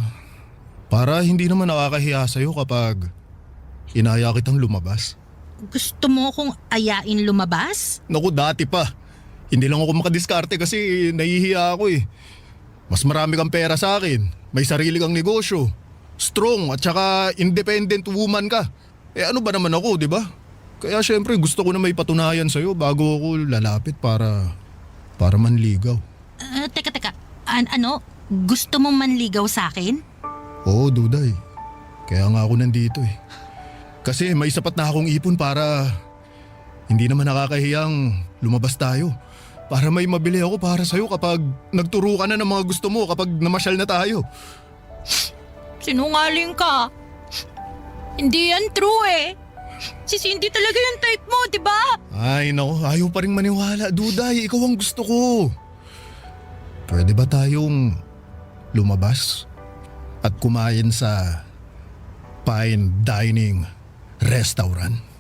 hindi naman nakakahiya sa'yo kapag inaya kitang lumabas. Gusto mo akong ayain lumabas? Naku, dati pa. Hindi lang ako makadiskarte kasi nahihiya ako Mas marami kang pera sa akin. May sarili kang negosyo. Strong at saka independent woman ka. Ano ba naman ako, di ba? Kaya syempre gusto ko na may patunayan sa'yo bago ako lalapit para manligaw. Teka. Ano? Gusto mong manligaw sa akin? Oo, Duday. Kaya nga ako nandito Kasi may sapat na akong ipon para hindi naman nakakahiyang lumabas tayo. Para may mabili ako para sa'yo kapag nagturo ka na ng mga gusto mo kapag namasyal na tayo. Sinungaling ka. Hindi yan true eh. Si Cindy talaga yung type mo, di ba? Ay nako, ayaw pa rin maniwala. Duday, ikaw ang gusto ko. Pwede ba tayong lumabas at kumain sa fine dining restaurant?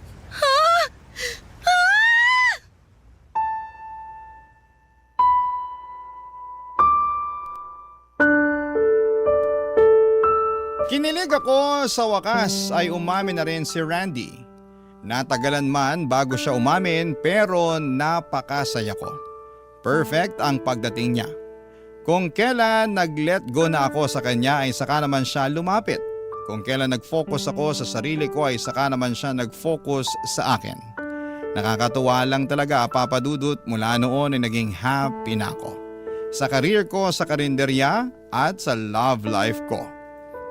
Kinilig ako sa wakas ay umamin na rin si Randy. Natagalan man bago siya umamin pero napakasaya ko. Perfect ang pagdating niya. Kung kailan nag-let go na ako sa kanya ay saka naman siya lumapit. Kung kailan nag-focus ako sa sarili ko ay saka naman siya nag-focus sa akin. Nakakatuwa lang talaga, Papa Dudut, mula noon ay naging happy na ako. Sa career ko sa karinderya at sa love life ko.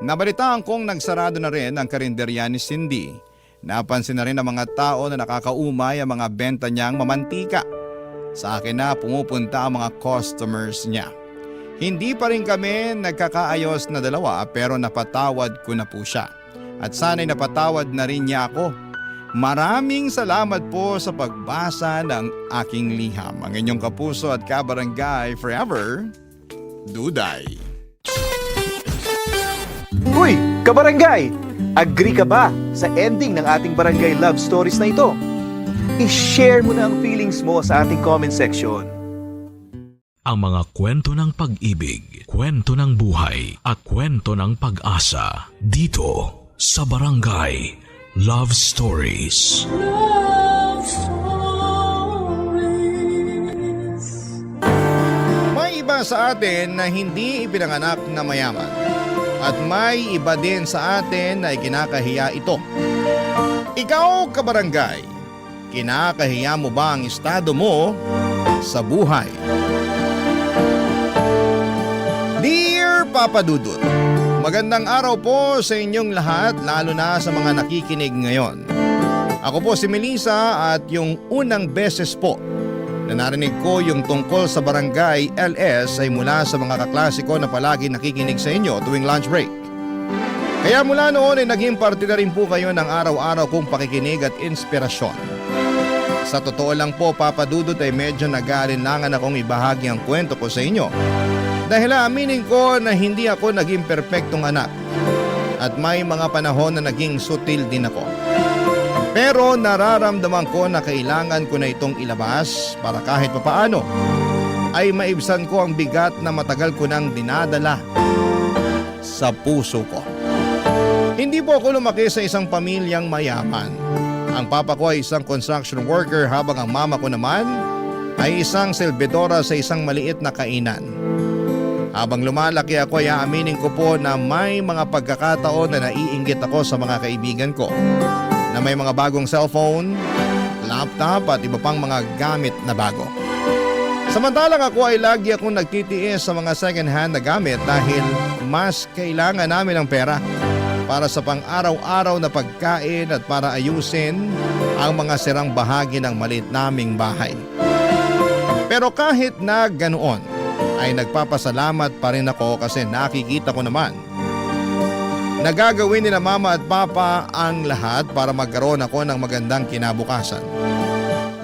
Nabalitaan kong nagsarado na rin ang karinderya ni Cindy. Napansin na rin ng mga tao na nakakaumay ang mga benta niyang mamantika. Sa akin na pumupunta ang mga customers niya. Hindi pa rin kami nagkakaayos na dalawa pero napatawad ko na po siya. At sana'y napatawad na rin niya ako. Maraming salamat po sa pagbasa ng aking liham. Ang inyong kapuso at kabarangay forever, Duday. Uy, kabarangay! Agree ka ba sa ending ng ating barangay love stories na ito? I-share mo na ang feelings mo sa ating comment section. Ang mga kwento ng pag-ibig, kwento ng buhay at kwento ng pag-asa dito sa Barangay Love Stories. May iba sa atin na hindi ipinanganak na mayaman. At may iba din sa atin na ikinakahiya ito. Ikaw, kabarangay, kinakahiya mo ba ang estado mo sa buhay? Dear Papa Dudut, magandang araw po sa inyong lahat, lalo na sa mga nakikinig ngayon. Ako po si Melissa at yung unang beses po na narinig ko yung tungkol sa Barangay LS ay mula sa mga kaklase ko na palagi nakikinig sa inyo tuwing lunch break. Kaya mula noon ay naging parte na rin po kayo ng araw-araw kong pakikinig at inspirasyon. Sa totoo lang po, Papa Dudut, ay medyo nag-aalinlangan akong ibahagi ang kwento ko sa inyo. Dahil aminin ko na hindi ako naging perpektong anak at may mga panahon na naging sutil din ako. Pero nararamdaman ko na kailangan ko na itong ilabas para kahit papaano ay maibsan ko ang bigat na matagal ko nang dinadala sa puso ko. Hindi po ako lumaki sa isang pamilyang mayaman. Ang papa ko ay isang construction worker habang ang mama ko naman ay isang selbedora sa isang maliit na kainan. Habang lumalaki ako ay aaminin ko po na may mga pagkakataon na naiinggit ako sa mga kaibigan ko na may mga bagong cellphone, laptop at iba pang mga gamit na bago. Samantalang ako ay lagi akong nagtitiis sa mga second-hand na gamit dahil mas kailangan namin ng pera para sa pang-araw-araw na pagkain at para ayusin ang mga sirang bahagi ng maliit naming bahay. Pero kahit na ganoon, ay nagpapasalamat pa rin ako kasi nakikita ko naman nagagawin nila mama at papa ang lahat para magkaroon ako ng magandang kinabukasan.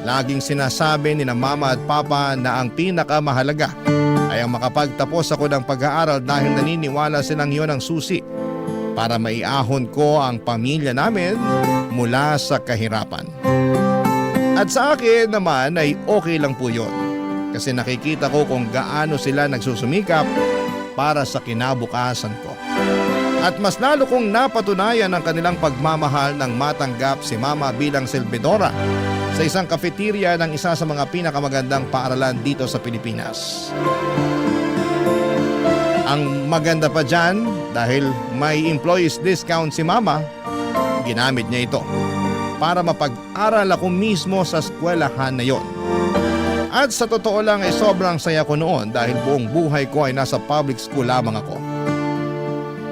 Laging sinasabi ni na mama at papa na ang pinakamahalaga ay ang makapagtapos ako ng pag-aaral dahil naniniwala silang yun ang susi para maiahon ko ang pamilya namin mula sa kahirapan. At sa akin naman ay okay lang po yun kasi nakikita ko kung gaano sila nagsusumikap para sa kinabukasan ko. At mas lalo kong napatunayan ang kanilang pagmamahal nang matanggap si Mama bilang selbedora sa isang cafeteria ng isa sa mga pinakamagandang paaralan dito sa Pilipinas. Ang maganda pa dyan, dahil may employees discount si Mama, ginamit niya ito para mapag-aral ako mismo sa eskwelahan na yon. At sa totoo lang ay sobrang saya ko noon dahil buong buhay ko ay nasa public school lamang ako.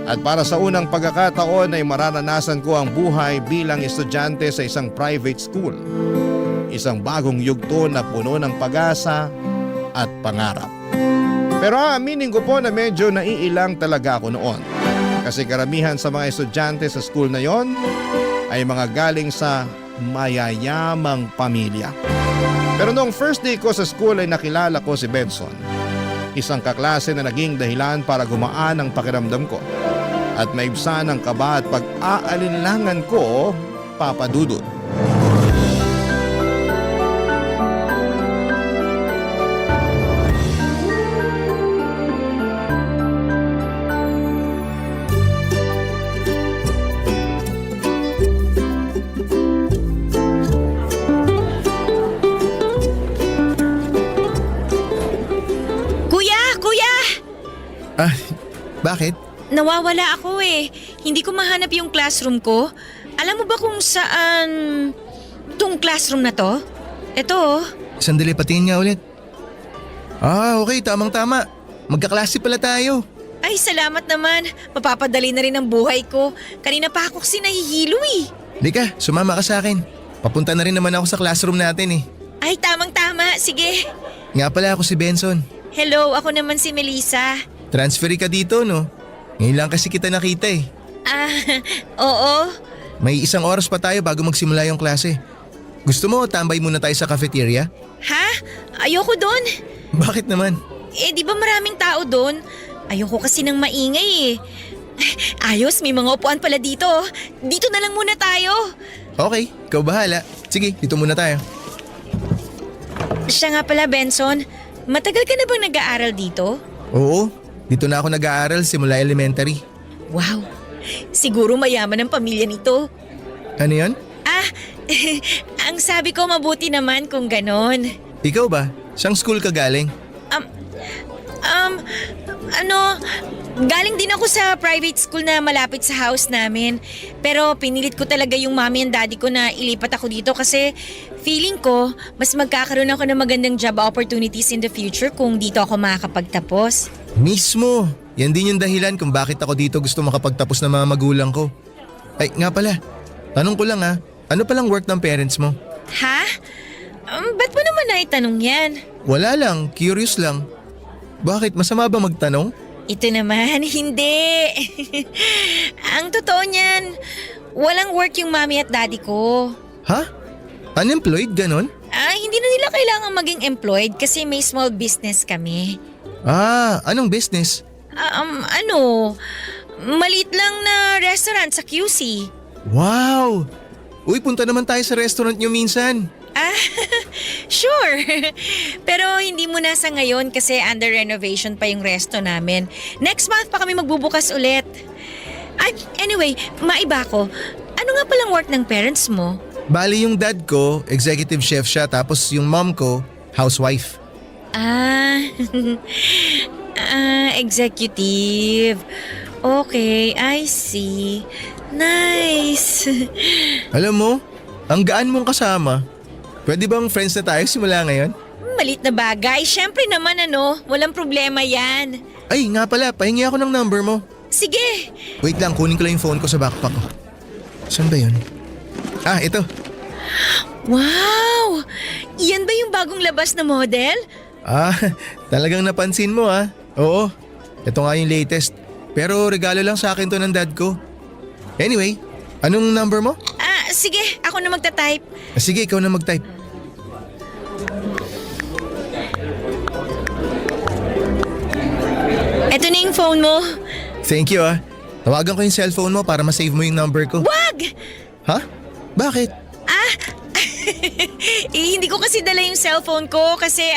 At para sa unang pagkakataon ay mararanasan ko ang buhay bilang estudyante sa isang private school. Isang bagong yugto na puno ng pag-asa at pangarap. Pero aaminin ko po na medyo naiilang talaga ako noon. Kasi karamihan sa mga estudyante sa school na yon ay mga galing sa mayayamang pamilya. Pero noong first day ko sa school ay nakilala ko si Benson. Isang kaklase na naging dahilan para gumaan ang pakiramdam ko at maibsan ang kaba at pag-aalinlangan ko, Papa Dudut. Kuya! Ah, bakit? Nawawala ako eh. Hindi ko mahanap yung classroom ko. Alam mo ba kung saan tong classroom na to? Ito oh. Sandali, patingin nga ulit. Ah, okay, tamang-tama. Magkaklase pala tayo. Ay, salamat naman. Mapapadali na rin ang buhay ko. Kanina pa ako kasi nahihilo eh. Lika, sumama ka sa akin. Papunta na rin naman ako sa classroom natin eh. Ay, tamang-tama. Sige. Nga pala ako si Benson. Hello, ako naman si Melissa. Transferi ka dito, no? Ngayon lang kasi kita nakita eh. Ah, oo. May 1 oras pa tayo bago magsimula yung klase. Gusto mo tambay muna tayo sa cafeteria? Ha? Ayoko doon. Bakit naman? Eh, di ba maraming tao doon? Ayoko kasi ng maingay eh. Ayos, may mga upuan pala dito. Dito na lang muna tayo. Okay, ikaw bahala. Sige, dito muna tayo. Siya nga pala, Benson. Matagal ka na bang nag-aaral dito? Oo, dito na ako nag-aaral simula elementary. Wow, siguro mayaman ang pamilya nito. Ano yon? Ah, ang sabi ko mabuti naman kung ganon. Ikaw ba? Saan school ka galing? Galing din ako sa private school na malapit sa house namin. Pero pinilit ko talaga yung mommy and daddy ko na ilipat ako dito kasi feeling ko mas magkakaroon ako ng magandang job opportunities in the future kung dito ako makakapagtapos. Mismo! Yan din yung dahilan kung bakit ako dito gusto makapagtapos ng mga magulang ko. Ay, nga pala. Tanong ko lang ha, ano palang work ng parents mo? Ha? Ba't mo naman naitanong yan? Wala lang, curious lang. Bakit? Masama ba magtanong? Ito naman, hindi. Ang totoo niyan, walang work yung mommy at daddy ko. Ha? Unemployed, ganon? Hindi na nila kailangang maging employed kasi may small business kami. Ah, anong business? Maliit lang na restaurant sa QC. Wow! Uy, punta naman tayo sa restaurant nyo minsan. Sure. Pero hindi muna sa ngayon kasi under renovation pa yung resto namin. Next month pa kami magbubukas ulit. Anyway, maiba ko. Ano nga palang work ng parents mo? Bali yung dad ko, executive chef siya, tapos yung mom ko, housewife. Executive. Okay, I see. Nice. Alam mo, ang gaan mong kasama. Pwede bang friends na tayo simula ngayon? Malit na bagay. Siyempre naman walang problema yan. Ay, nga pala, pahingi ako ng number mo. Sige. Wait lang, kunin ko lang yung phone ko sa backpack ko. Saan ba yun? Ah, ito. Wow! Iyan ba yung bagong labas na model? Ah, talagang napansin mo ah. Oo, ito nga yung latest. Pero regalo lang sa akin to ng dad ko. Anyway, anong number mo? Sige, ako na magta-type. Sige, ikaw na mag-type. Eto na yung phone mo. Thank you ah. Tawagan ko yung cellphone mo para ma-save mo yung number ko. Wag! Ha? Bakit? Hindi ko kasi dala yung cellphone ko kasi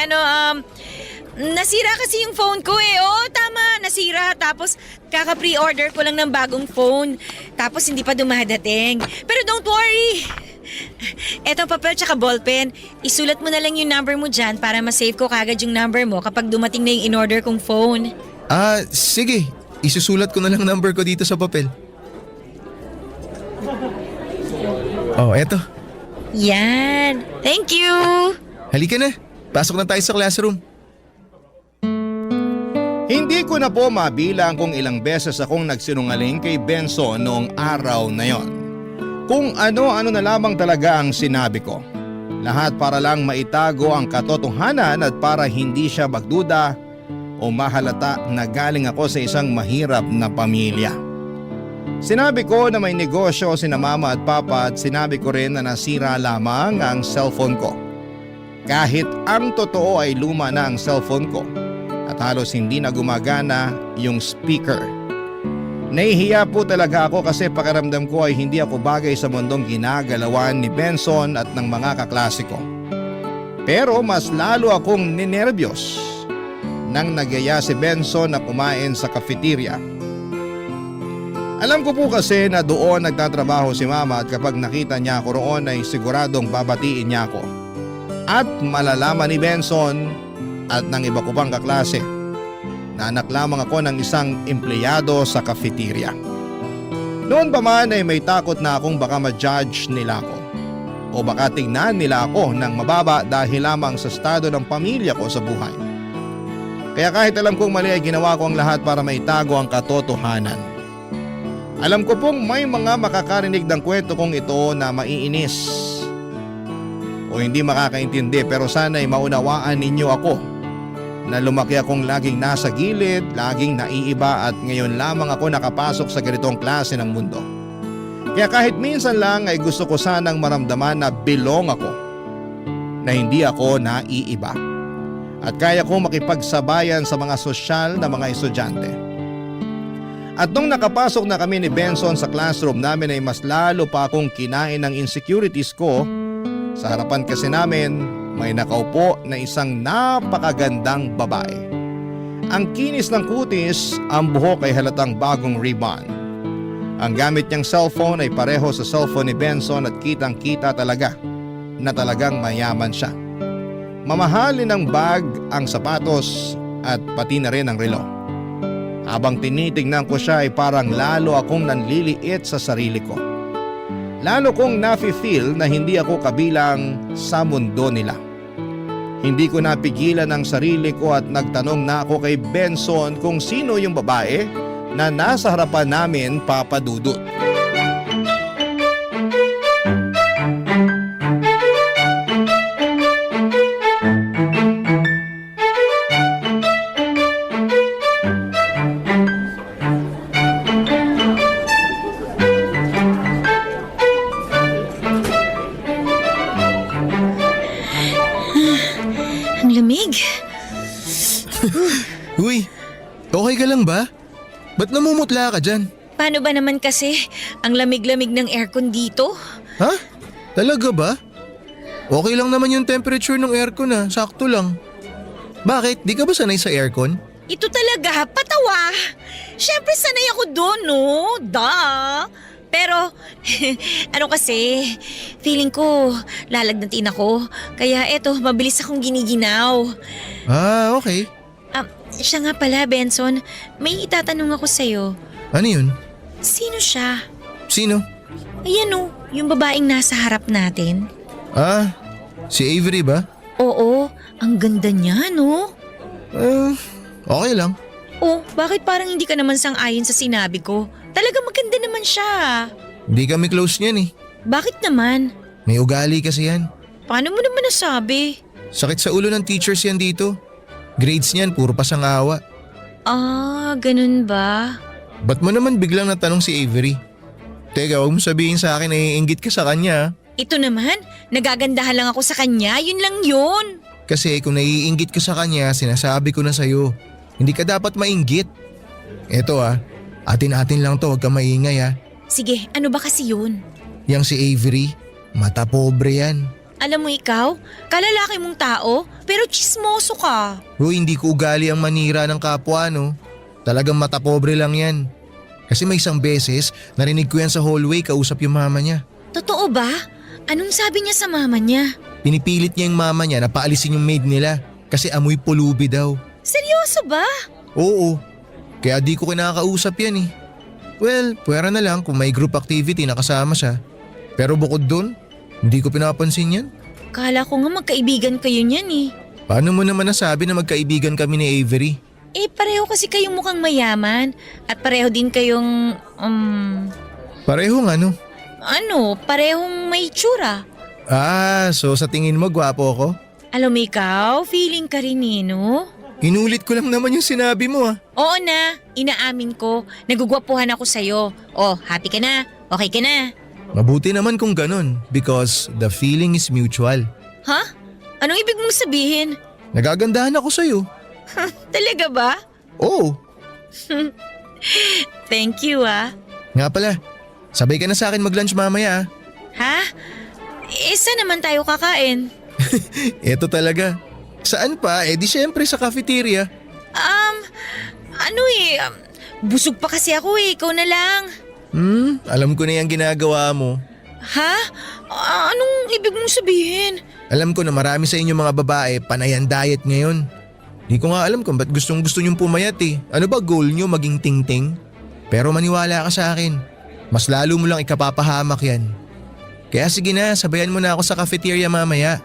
nasira kasi yung phone ko eh. Oo, tama, nasira. Tapos kaka-pre-order ko lang ng bagong phone. Tapos hindi pa dumadating. Pero don't worry. Eto papel tsaka ballpen. Isulat mo na lang yung number mo dyan para ma-save ko kagad yung number mo kapag dumating na yung in-order kong phone. Ah, sige. Isusulat ko na lang number ko dito sa papel. Oh, eto. Yan. Thank you. Halika na. Pasok na tayo sa classroom. Hindi ko na po mabilang kung ilang beses akong nagsinungaling kay Benson noong araw na yon. Kung ano-ano na lamang talaga ang sinabi ko. Lahat para lang maitago ang katotohanan at para hindi siya magduda o mahalata na galing ako sa isang mahirap na pamilya. Sinabi ko na may negosyo sina mama at papa at sinabi ko rin na nasira lamang ang cellphone ko. Kahit ang totoo ay luma na ang cellphone ko at halos hindi na gumagana yung speaker. Nahihiya po talaga ako kasi pakiramdam ko ay hindi ako bagay sa mundong ginagalawan ni Benson at ng mga kaklase ko. Pero mas lalo akong ninerbiyos nang nagyaya si Benson na kumain sa cafeteria. Alam ko po kasi na doon nagtatrabaho si mama at kapag nakita niya ako roon ay siguradong babatiin niya ako. At malalaman ni Benson at ng iba ko pang kaklase na anak lamang ako ng isang empleyado sa cafeteria. Noon pa man ay may takot na akong baka ma-judge nila ako o baka tingnan nila ako ng mababa dahil lamang sa estado ng pamilya ko sa buhay. Kaya kahit alam kong mali ay ginawa ko ang lahat para maitago ang katotohanan. Alam ko pong may mga makakarinig ng kwento kong ito na maiinis o hindi makakaintindi pero sana'y maunawaan ninyo ako na lumaki akong laging nasa gilid, laging naiiba at ngayon lamang ako nakapasok sa ganitong klase ng mundo. Kaya kahit minsan lang ay gusto ko sanang maramdaman na belong ako, na hindi ako naiiba at kaya ko makipagsabayan sa mga sosyal na mga estudyante. At nung nakapasok na kami ni Benson sa classroom namin ay mas lalo pa akong kinain ng insecurities ko. Sa harapan kasi namin may nakaupo na isang napakagandang babae. Ang kinis ng kutis, ang buhok ay halatang bagong ribbon. Ang gamit niyang cellphone ay pareho sa cellphone ni Benson at kitang kita talaga na talagang mayaman siya. Mamahalin ng bag, ang sapatos at pati na rin ang relo. Habang tinitingnan ko siya ay parang lalo akong nanliliit sa sarili ko. Lalo kong nafe-feel na hindi ako kabilang sa mundo nila. Hindi ko napigilan ang sarili ko at nagtanong na ako kay Benson kung sino yung babae na nasa harapan namin, Papa Dudut. Ang lamig. Uy, okay ka lang ba? Ba't namumutla ka dyan? Paano ba naman kasi ang lamig-lamig ng aircon dito? Ha? Talaga ba? Okay lang naman yung temperature ng aircon sakto lang. Bakit? Di ka ba sanay sa aircon? Ito talaga, patawa. Siyempre sanay ako doon, no? Duh. Pero, ano kasi, feeling ko lalagnatin ako. Kaya eto, mabilis akong giniginaw. Ah, okay. Siya nga pala, Benson. May itatanong ako sa'yo. Ano yun? Sino siya? Sino? Ayan o, yung babaeng nasa harap natin. Ah, si Avery ba? Oo, ang ganda niya, no? Okay lang. Oh, bakit parang hindi ka naman sang-ayon sa sinabi ko? Talaga maganda naman siya. Hindi kami close niyan eh. Bakit naman? May ugali kasi yan. Paano mo naman nasabi? Sakit sa ulo ng teachers yan dito. Grades niyan, puro pasangawa. Ah, ganun ba? Ba't mo naman biglang natanong si Avery? Teka, huwag mo sabihin sa akin na iinggit ka sa kanya. Ito naman, nagagandahan lang ako sa kanya, yun lang yun. Kasi kung naiinggit ka sa kanya, sinasabi ko na sa'yo. Hindi ka dapat mainggit. Eto atin-atin lang to, huwag ka maingay Sige, ano ba kasi yun? Yang si Avery, mata pobre yan. Alam mo ikaw, kalalaki mong tao, pero chismoso ka. Hindi ko ugali ang manira ng kapwa, no? Talagang mata pobre lang yan. Kasi may isang beses, narinig ko yan sa hallway kausap yung mama niya. Totoo ba? Anong sabi niya sa mama niya? Pinipilit niya yung mama niya na paalisin yung maid nila kasi amoy pulubi daw. Seryoso ba? Oo, kaya di ko kinakausap yan eh. Well, pwera na lang kung may group activity na kasama siya. Pero bukod dun, hindi ko pinapansin yan. Kala ko nga magkaibigan kayo niyan eh. Paano mo naman nasabi na magkaibigan kami ni Avery? Pareho kasi kayong mukhang mayaman at pareho din kayong, Parehong ano? Parehong may tsura. Ah, so sa tingin mo gwapo ako? Alam mo ikaw, feeling ka rin no? Inulit ko lang naman yung sinabi mo Oo na, inaamin ko. Nagugwapuhan ako sa'yo. Oh, happy ka na? Okay ka na? Mabuti naman kung ganun because the feeling is mutual. Ha? Anong ibig mong sabihin? Nagagandahan ako sa'yo. Talaga ba? Oo. Thank you Nga pala, sabay ka na sa akin mag-lunch mamaya Ha? Saan naman tayo kakain? Eto talaga. Saan pa? Di syempre sa cafeteria. Busog pa kasi ako ikaw na lang. Alam ko na yung ginagawa mo. Ha? Anong ibig mong sabihin? Alam ko na marami sa inyo mga babae panayan diet ngayon. Di ko nga alam kung ba't gustong gusto nyong pumayat Ano ba goal nyo maging ting-ting? Pero maniwala ka sa akin. Mas lalo mo lang ikapapahamak yan. Kaya sige na, sabayan mo na ako sa cafeteria mamaya.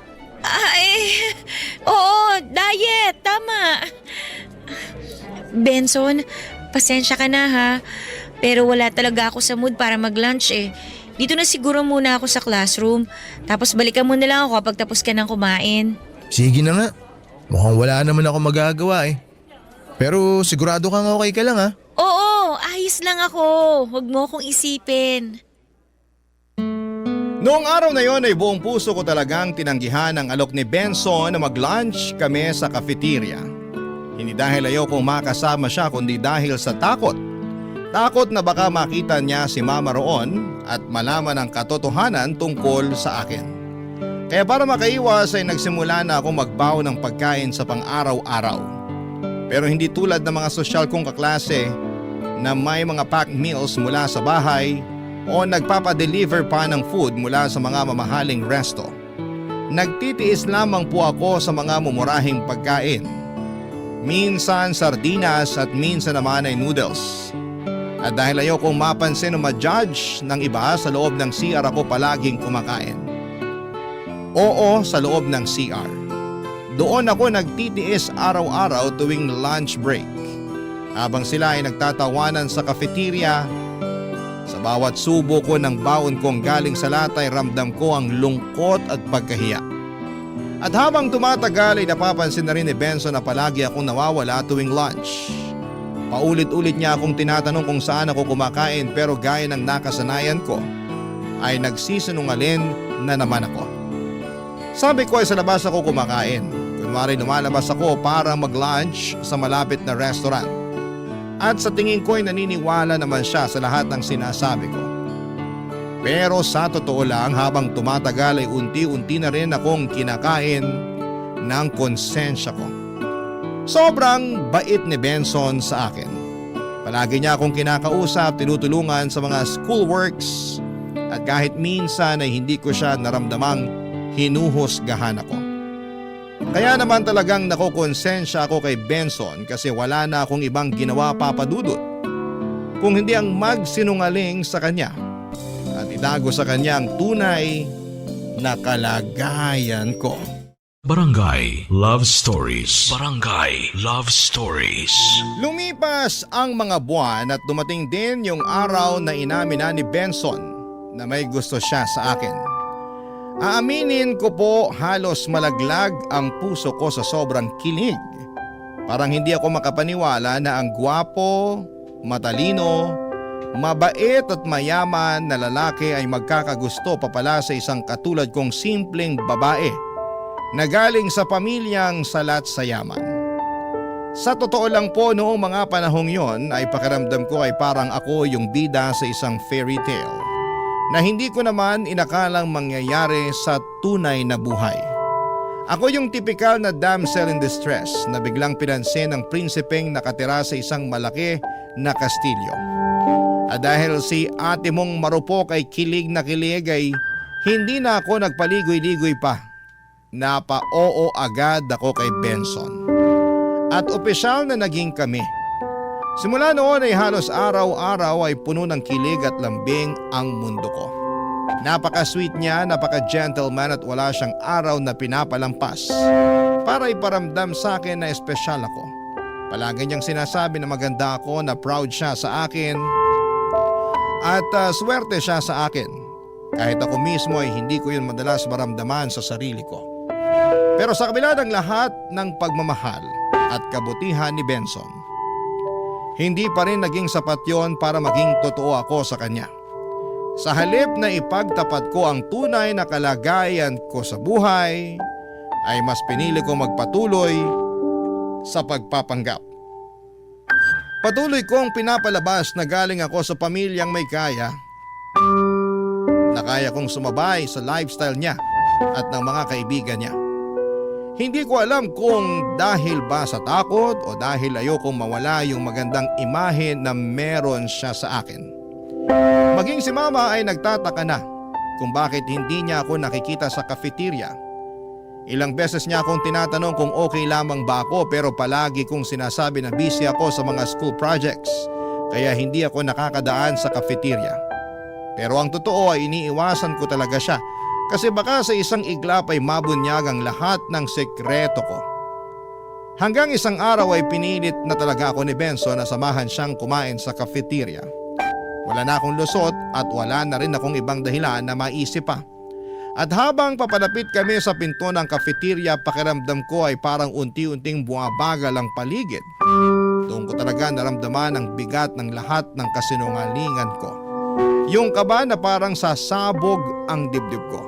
Oo, diet, tama. Benson, pasensya ka na ha. Pero wala talaga ako sa mood para mag-lunch Dito na siguro muna ako sa classroom. Tapos balikan mo na lang ako kapag tapos ka ng kumain. Sige na nga. Mukhang wala naman ako magagawa Pero sigurado kang okay ka lang Oo, ayos lang ako. Huwag mo akong isipin. Noong araw na yon ay buong puso ko talagang tinanggihan ang alok ni Benson na mag-lunch kami sa cafeteria. Hindi dahil ayaw kong makasama siya kundi dahil sa takot. Takot na baka makita niya si Mama roon at malaman ang katotohanan tungkol sa akin. Kaya para makaiwas ay nagsimula na akong magbaw ng pagkain sa pang-araw-araw. Pero hindi tulad ng mga sosyal kong kaklase na may mga packed meals mula sa bahay o nagpapadeliver pa ng food mula sa mga mamahaling resto. Nagtitiis lamang po ako sa mga mumurahing pagkain. Minsan sardinas at minsan naman ay noodles. At dahil ayaw kong mapansin o ma-judge ng iba, sa loob ng CR ako palaging kumakain. Oo, sa loob ng CR. Doon ako nagtitiis araw-araw tuwing lunch break. Habang sila ay nagtatawanan sa cafeteria, sa bawat subo ko ng baon kong galing sa latay ramdam ko ang lungkot at pagkahiya. At habang tumatagal ay napapansin na rin ni Benson na palagi akong nawawala tuwing lunch. Paulit-ulit niya akong tinatanong kung saan ako kumakain pero gaya ng nakasanayan ko ay nagsisinungaling na naman ako. Sabi ko ay sa labas ako kumakain. Kunwari lumalabas ako para mag-lunch sa malapit na restaurant. At sa tingin ko ay naniniwala naman siya sa lahat ng sinasabi ko. Pero sa totoo lang habang tumatagal ay unti-unti na rin akong kinakain ng konsensya ko. Sobrang bait ni Benson sa akin. Palagi niya akong kinakausap, tinutulungan sa mga schoolworks at kahit minsan ay hindi ko siya naramdamang hinuhusgahan ako. Kaya naman talagang nakokonsensya ako kay Benson kasi wala na akong ibang ginawa papadudot kung hindi ang magsinungaling sa kanya at itago sa kanya ang tunay na kalagayan ko. Barangay Love Stories. Barangay Love Stories. Lumipas ang mga buwan at dumating din yung araw na inamin na ni Benson na may gusto siya sa akin. Aaminin ko po halos malaglag ang puso ko sa sobrang kilig. Parang hindi ako makapaniwala na ang gwapo, matalino, mabait at mayaman na lalaki ay magkakagusto pa pala sa isang katulad kong simpleng babae na galing sa pamilyang salat sa yaman. Sa totoo lang po noong mga panahong yon ay pakiramdam ko ay parang ako yung bida sa isang fairy tale na hindi ko naman inakalang mangyayari sa tunay na buhay. Ako yung tipikal na damsel in distress na biglang pinansin ng prinsipeng nakatira sa isang malaki na kastilyo. At dahil si ate mong marupok ay kilig na kilig ay hindi na ako nagpaligoy-ligoy pa. Napa-oo agad ako kay Benson. At opisyal na naging kami. Simula noon ay halos araw-araw ay puno ng kilig at lambing ang mundo ko. Napaka-sweet niya, napaka-gentleman at wala siyang araw na pinapalampas para iparamdam sa akin na espesyal ako. Palagi niyang sinasabi na maganda ako, na proud siya sa akin at swerte siya sa akin. Kahit ako mismo ay hindi ko yun madalas maramdaman sa sarili ko. Pero sa kabila ng lahat ng pagmamahal at kabutihan ni Benson. Hindi pa rin naging sapat yon para maging totoo ako sa kanya. Sa halip na ipagtapat ko ang tunay na kalagayan ko sa buhay, ay mas pinili ko magpatuloy sa pagpapanggap. Patuloy kong pinapalabas na galing ako sa pamilyang may kaya, na kaya kong sumabay sa lifestyle niya at ng mga kaibigan niya. Hindi ko alam kung dahil ba sa takot o dahil ayokong mawala yung magandang imahe na meron siya sa akin. Maging si Mama ay nagtataka na kung bakit hindi niya ako nakikita sa cafeteria. Ilang beses niya akong tinatanong kung okay lamang ba ako, pero palagi kong sinasabi na busy ako sa mga school projects kaya hindi ako nakakadaan sa cafeteria. Pero ang totoo ay iniiwasan ko talaga siya kasi baka sa isang iglap ay mabunyag ang lahat ng sekreto ko. Hanggang isang araw ay pinilit na talaga ako ni Benson na samahan siyang kumain sa cafeteria. Wala na akong lusot at wala na rin akong ibang dahilan na maisip pa. At habang papalapit kami sa pinto ng cafeteria, pakiramdam ko ay parang unti-unting bumabagal ang paligid. Doon ko talaga naramdaman ang bigat ng lahat ng kasinungalingan ko. Yung kaba na parang sasabog ang dibdib ko.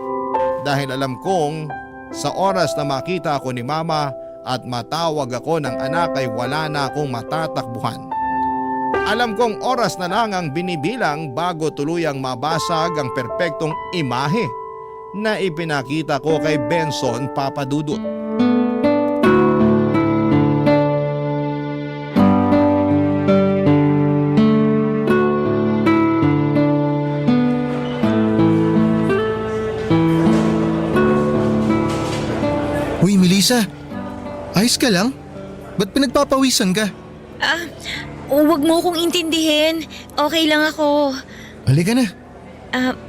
Dahil alam kong sa oras na makita ako ni Mama at matawag ako ng anak ay wala na akong matatakbuhan. Alam kong oras na lang ang binibilang bago tuluyang mabasag ang perpektong imahe na ipinakita ko kay Benson Papadudut. Uy, Melissa. Ayos ka lang? Ba't pinagpapawisan ka? Huwag mo akong intindihin. Okay lang ako. Halika na.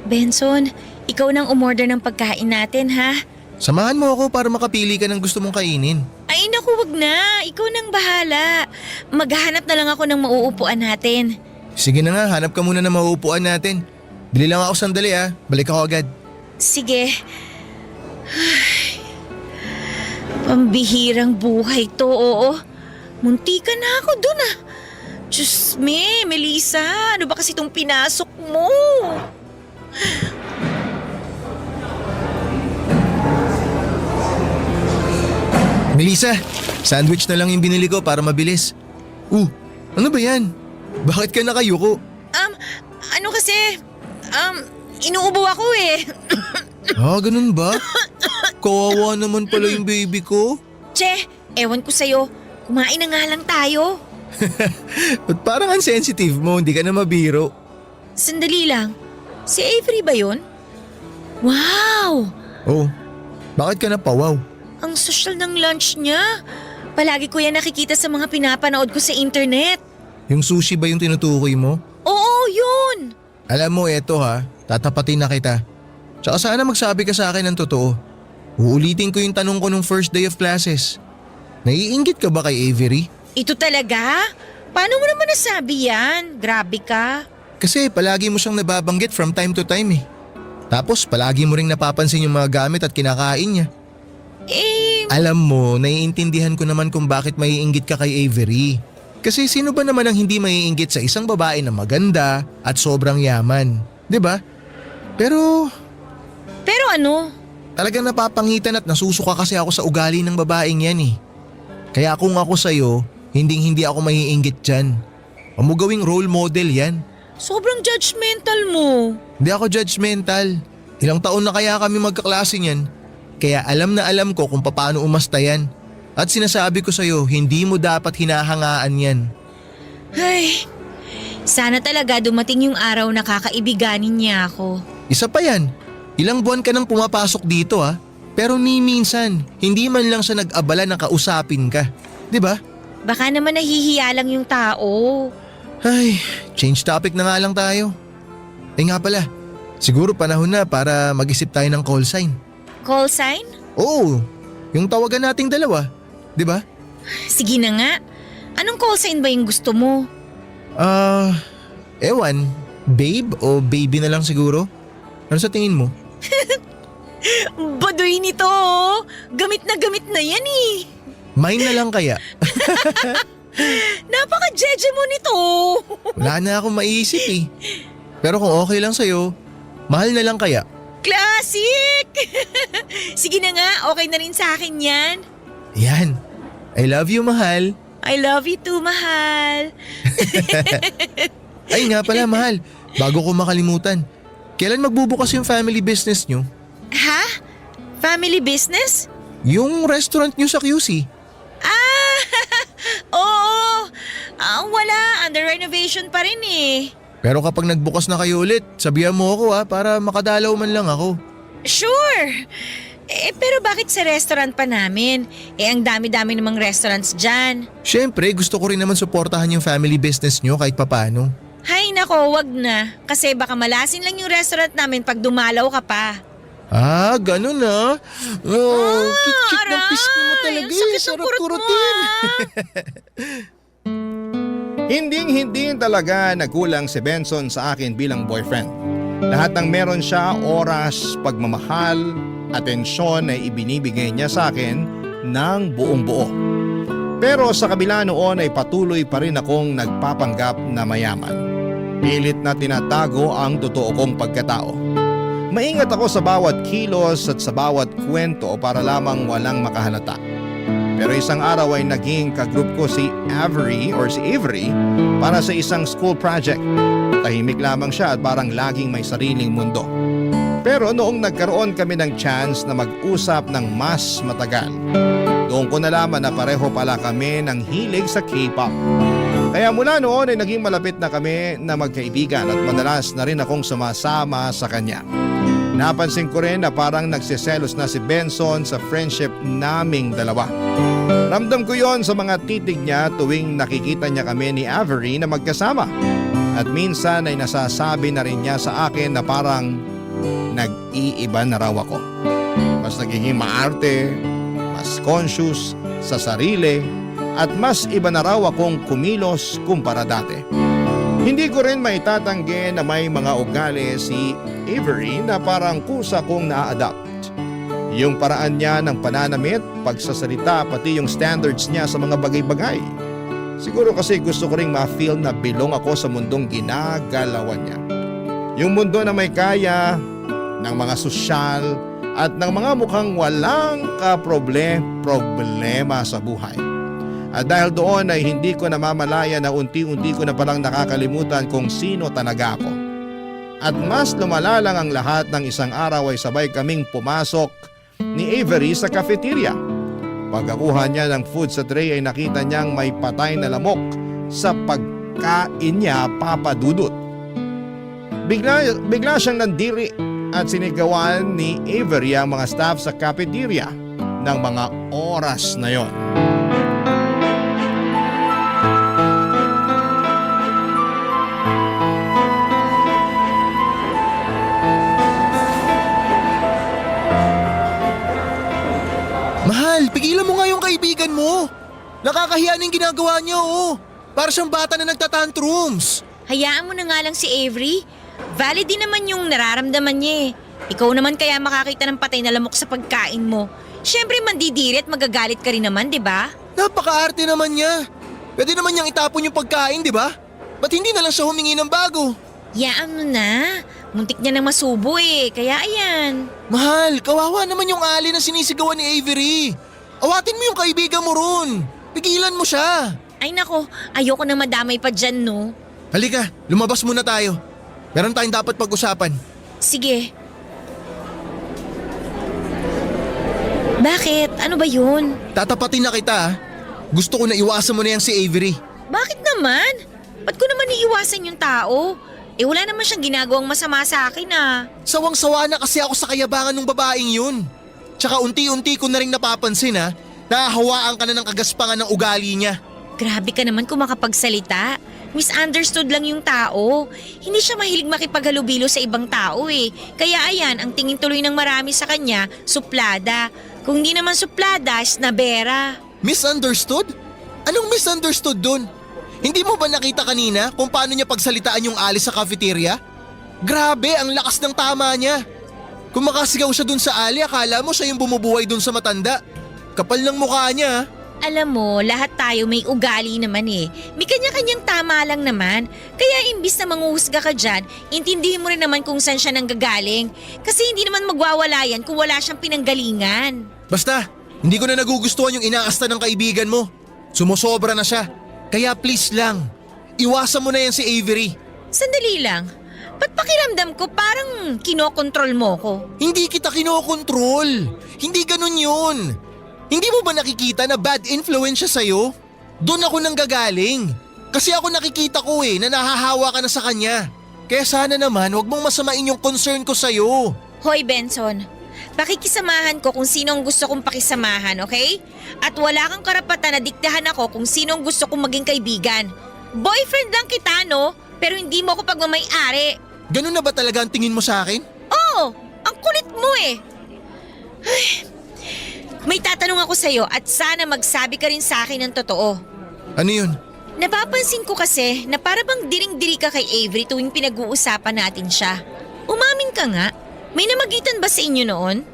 Benson, ikaw nang umorder ng pagkain natin, ha? Samahan mo ako para makapili ka ng gusto mong kainin. Ay naku, wag na. Ikaw nang bahala. Maghahanap na lang ako ng mauupuan natin. Sige na nga, hanap ka muna ng mauupuan natin. Bili lang ako sandali balik ako agad. Sige. Pambihirang buhay to, oo. Munti ka na ako dun Diyos me, Melissa, ano ba kasi itong pinasok mo? Melissa, sandwich na lang yung binili ko para mabilis. Ano ba yan? Bakit ka nakayuko? Ano kasi, inuubo ako eh. Ganun ba? Kawawa naman pala yung baby ko. Che, ewan ko sa'yo, kumain na nga lang tayo. Ba't parang unsensitive mo, hindi ka na mabiro. Sandali lang, si Avery ba yun? Wow! Bakit ka napawaw? Ang social ng lunch niya. Palagi ko yan nakikita sa mga pinapanood ko sa internet. Yung sushi ba yung tinutukoy mo? Oo, yun! Alam mo, eto tatapatin na kita. Tsaka sana magsabi ka sa akin ng totoo. Uulitin ko yung tanong ko nung first day of classes. Naiinggit ka ba kay Avery? Ito talaga? Paano mo naman nasabi yan? Grabe ka. Kasi palagi mo siyang nababanggit from time to time Tapos palagi mo ring napapansin yung mga gamit at kinakain niya. Alam mo, naiintindihan ko naman kung bakit maiinggit ka kay Avery. Kasi sino ba naman ang hindi maiinggit sa isang babae na maganda at sobrang yaman? 'Di ba? Pero ano? talagang napapangitan at nasusuka kasi ako sa ugali ng babaeng yan Kaya kung ako sa'yo, hindi ako maiinggit dyan. Huwag mo gawing role model yan. Sobrang judgmental mo. Hindi ako judgmental. Ilang taon na kaya kami magkaklase niyan. Kaya alam na alam ko kung paano umasta yan. At sinasabi ko sa'yo, hindi mo dapat hinahangaan yan. Ay, sana talaga dumating yung araw na kakaibiganin niya ako. Isa pa yan. Ilang buwan ka nang pumapasok dito Pero ni minsan, hindi man lang siya nag-abala na kausapin ka. 'Di ba? Baka naman nahihiya lang yung tao. Ay, change topic na nga lang tayo. Nga pala, siguro panahon na para mag-isip tayo ng call sign. Call sign? Oo, yung tawagan nating dalawa. 'Di ba? Sige na nga. Anong call sign ba yung gusto mo? Ewan, babe o baby na lang siguro? Ano sa tingin mo? Baduy nito. Gamit na yan Mine na lang kaya? Napaka-jeje mo nito. Wala na akong maiisip eh. Pero kung okay lang sa'yo, mahal na lang kaya? Classic! Sige na nga, okay na rin sa akin yan. Yan. I love you, mahal. I love you too, mahal. Ay nga pala, mahal. Bago ko makalimutan. Kailan magbubukas yung family business nyo? Ha? Family business? Yung restaurant nyo sa QC? Ah! Oo! Wala, under renovation pa rin eh. Pero kapag nagbukas na kayo ulit, sabihan mo ako para makadalaw man lang ako. Sure! Pero bakit sa restaurant pa namin? Ang dami-dami namang restaurants dyan. Siyempre, gusto ko rin naman suportahan yung family business nyo kahit papano. Hay nako, wag na. Kasi baka malasin lang yung restaurant namin pag dumalaw ka pa. Ah, ganun ah. Oh, kit-kit ng aray! pisngi mo talaga Ang eh. sakit ng Sarap kurot mo, kurutin. Hinding-hindi talaga nagkulang si Benson sa akin bilang boyfriend. Lahat ng meron siya, oras, pagmamahal, atensyon ay ibinibigay niya sa akin ng buong buo. Pero sa kabila noon ay patuloy pa rin akong nagpapanggap na mayaman. Pilit na tinatago ang totoo kong pagkatao. Maingat ako sa bawat kilos at sa bawat kwento para lamang walang makahalata. Pero isang araw ay naging kagroup ko si Avery para sa isang school project. Tahimik lamang siya at parang laging may sariling mundo. Pero noong nagkaroon kami ng chance na mag-usap ng mas matagal, doon ko nalaman na pareho pala kami ng hilig sa K-pop. Kaya mula noon ay naging malapit na kami na magkaibigan at madalas na rin akong sumasama sa kanya. Napansin ko rin na parang nagsiselos na si Benson sa friendship naming dalawa. Ramdam ko yon sa mga titig niya tuwing nakikita niya kami ni Avery na magkasama. At minsan ay nasasabi na rin niya sa akin na parang nag-iiba na raw ako. Mas nagiging maarte, mas conscious sa sarili at mas iba na raw akong kumilos kumpara dati. Hindi ko rin maitatanggi na may mga ugali si Avery na parang kusa kong na-adapt. Yung paraan niya ng pananamit, pagsasalita, pati yung standards niya sa mga bagay-bagay. Siguro kasi gusto ko ring ma-feel na belong ako sa mundong ginagalawan niya. Yung mundo na may kaya, ng mga sosyal, at ng mga mukhang walang problema sa buhay. At dahil doon ay hindi ko namamalaya na unti-unti ko na palang nakakalimutan kung sino talaga ako. At mas lumala lang ang lahat ng isang araw ay sabay kaming pumasok ni Avery sa cafeteria. Pagkakuha niya ng food sa tray ay nakita niyang may patay na lamok sa pagkain niya, Papa Dudut. Bigla siyang nandiri at sinigawan ni Avery ang mga staff sa cafeteria ng mga oras na yon. Mahal, pigilan mo nga yung kaibigan mo. Nakakahiya na yung ginagawa niya oh. Para siyang bata na nagtatantrums. Hayaan mo na nga lang si Avery. Valid din naman yung nararamdaman niya eh. Ikaw naman kaya makakita ng patay na lamok sa pagkain mo. Siyempre mandidiri at magagalit ka rin naman, di ba? Napaka-arte naman niya. Pwede naman niyang itapon yung pagkain, di ba? Ba't hindi na lang siya humingi ng bago? Yaan mo na. Muntik niya nang masubo eh, kaya ayan. Mahal, kawawa naman yung ali na sinisigawan ni Avery. Awatin mo yung kaibigan mo ron. Pigilan mo siya. Ay nako, ayoko na madamay pa dyan no. Halika, lumabas muna tayo. Meron tayong dapat pag-usapan. Sige. Bakit? Ano ba yun? Tatapatin na kita ah. Gusto ko na iwasan mo na yan si Avery. Bakit naman? Ba't ko naman iiwasan yung tao? Wala naman siyang ginagawang masama sa akin ah. Sawang-sawa na kasi ako sa kayabangan ng babaeng yun. Tsaka unti-unti ko na rin napapansin ha, nahahawaan ka na ng kagaspangan ng ugali niya. Grabe ka naman kung makapagsalita. Misunderstood lang yung tao. Hindi siya mahilig makipaghalubilo sa ibang tao eh. Kaya ayan, ang tingin tuloy ng marami sa kanya, suplada. Kung di naman suplada, snabera. Misunderstood? Anong misunderstood dun? Hindi mo ba nakita kanina kung paano niya pagsalitaan yung ali sa cafeteria? Grabe, ang lakas ng tama niya. Kung makasigaw siya dun sa ali, akala mo siya yung bumubuhay dun sa matanda. Kapal ng mukha niya. Alam mo, lahat tayo may ugali naman eh. May kanya-kanyang tama lang naman. Kaya imbis na manguhusga ka dyan, intindihin mo rin naman kung saan siya nanggagaling. Kasi hindi naman magwawala yan kung wala siyang pinanggalingan. Basta, hindi ko na nagugustuhan yung inaasta ng kaibigan mo. Sumusobra na siya. Kaya please lang, iwasan mo na yan si Avery. Sandali lang. Ba't pakiramdam ko parang kinokontrol mo ko? Hindi kita kinokontrol. Hindi ganun yun. Hindi mo ba nakikita na bad influence siya sa'yo? Doon ako nanggagaling. Kasi ako nakikita ko na nahahawa ka na sa kanya. Kaya sana naman wag mong masamain yung concern ko sa'yo. Hoy Benson, pakikisamahan ko kung sino ang gusto kong pakisamahan, okay? At wala kang karapatan na diktahan ako kung sino ang gusto kong maging kaibigan. Boyfriend lang kita, no? Pero hindi mo ako pagmamay-ari. Ganun na ba talaga ang tingin mo sa akin? Oo, ang kulit mo eh. Ay, may tatanong ako sa'yo at sana magsabi ka rin sa akin ng totoo. Ano yun? Napapansin ko kasi na para bang diring-diri ka kay Avery tuwing pinag-uusapan natin siya. Umamin ka nga, may namagitan ba sa inyo noon?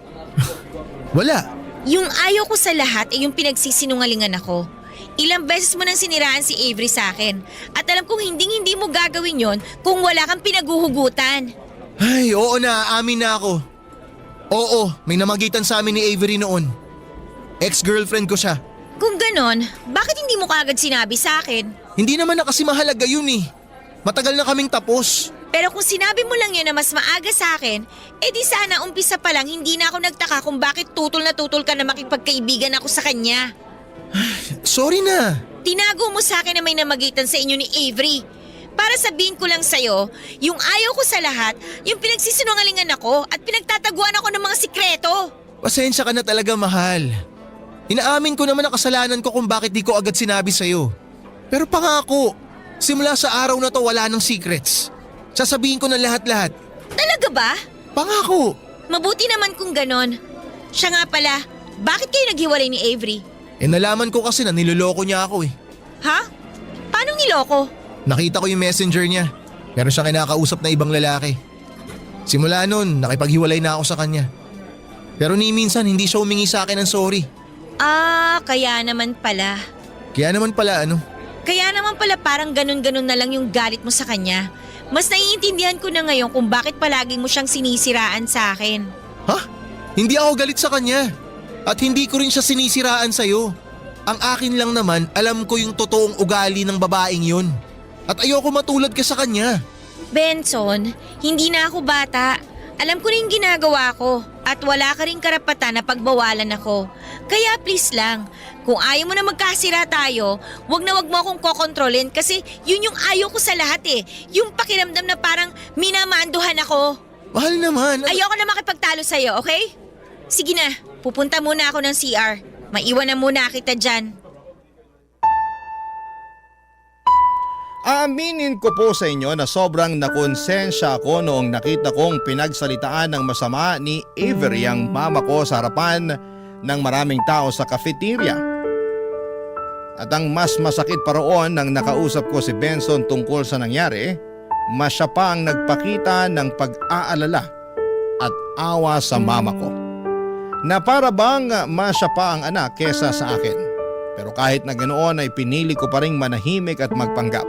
Wala. Yung ayaw ko sa lahat ay yung pinagsisinungalingan ako. Ilang beses mo nang siniraan si Avery sa akin at alam kong hindi mo gagawin yon kung wala kang pinaguhugutan. Ay, oo na, amin na ako. Oo, may namagitan sa amin ni Avery noon. Ex-girlfriend ko siya. Kung ganon, bakit hindi mo kaagad sinabi sa akin? Hindi naman na kasi mahalaga yun eh. Matagal na kaming tapos. Pero kung sinabi mo lang yun na mas maaga sa akin, edi sana umpisa pa lang hindi na ako nagtaka kung bakit tutol na tutol ka na makipagkaibigan ako sa kanya. Sorry na. Tinago mo sa akin na may namagitan sa inyo ni Avery. Para sabihin ko lang sa'yo, yung ayaw ko sa lahat, yung pinagsisinungalingan ako at pinagtataguan ako ng mga sikreto. Pasensya ka na talaga, mahal. Inaamin ko naman ang kasalanan ko kung bakit di ko agad sinabi sa'yo. Pero pangako, simula sa araw na to wala nang secrets. Sasabihin ko na lahat-lahat. Talaga ba? Pangako. Mabuti naman kung ganon. Siya nga pala, bakit kayo naghiwalay ni Avery? Nalaman ko kasi na niloloko niya ako eh. Ha? Paano niloko? Nakita ko yung messenger niya. Meron siyang kinakausap na ibang lalaki. Simula nun, nakipaghiwalay na ako sa kanya. Pero ni minsan hindi siya humingi sa akin ng sorry. Kaya naman pala. Kaya naman pala Parang ganun-ganun na lang yung galit mo sa kanya. Mas naiintindihan ko na ngayon kung bakit palagi mo siyang sinisiraan sa akin. Ha? Hindi ako galit sa kanya. At hindi ko rin siya sinisiraan sa'yo. Ang akin lang naman, alam ko yung totoong ugali ng babaeng yun. At ayoko matulad ka sa kanya. Benson, hindi na ako bata. Alam ko na yung ginagawa ko. At wala ka rin karapatan na pagbawalan ako. Kaya please lang, kung ayaw mo na magkasira tayo, wag mo akong kokontrolin kasi yun yung ayaw ko sa lahat eh. Yung pakiramdam na parang minamanduhan ako. Mahal naman. Ayoko na makipagtalo sa'yo, okay? Sige na, pupunta muna ako ng CR. Maiwan na muna kita dyan. Aaminin ko po sa inyo na sobrang nakonsensya ako noong nakita kong pinagsalitaan ng masama ni Avery ang mama ko sa harapan ng maraming tao sa cafeteria. At ang mas masakit pa roon nang nakausap ko si Benson tungkol sa nangyari, mas siya pa ang nagpakita ng pag-aalala at awa sa mama ko. Na para bang mas siya pa ang anak kesa sa akin. Pero kahit na ganoon ay pinili ko pa ring manahimik at magpanggap.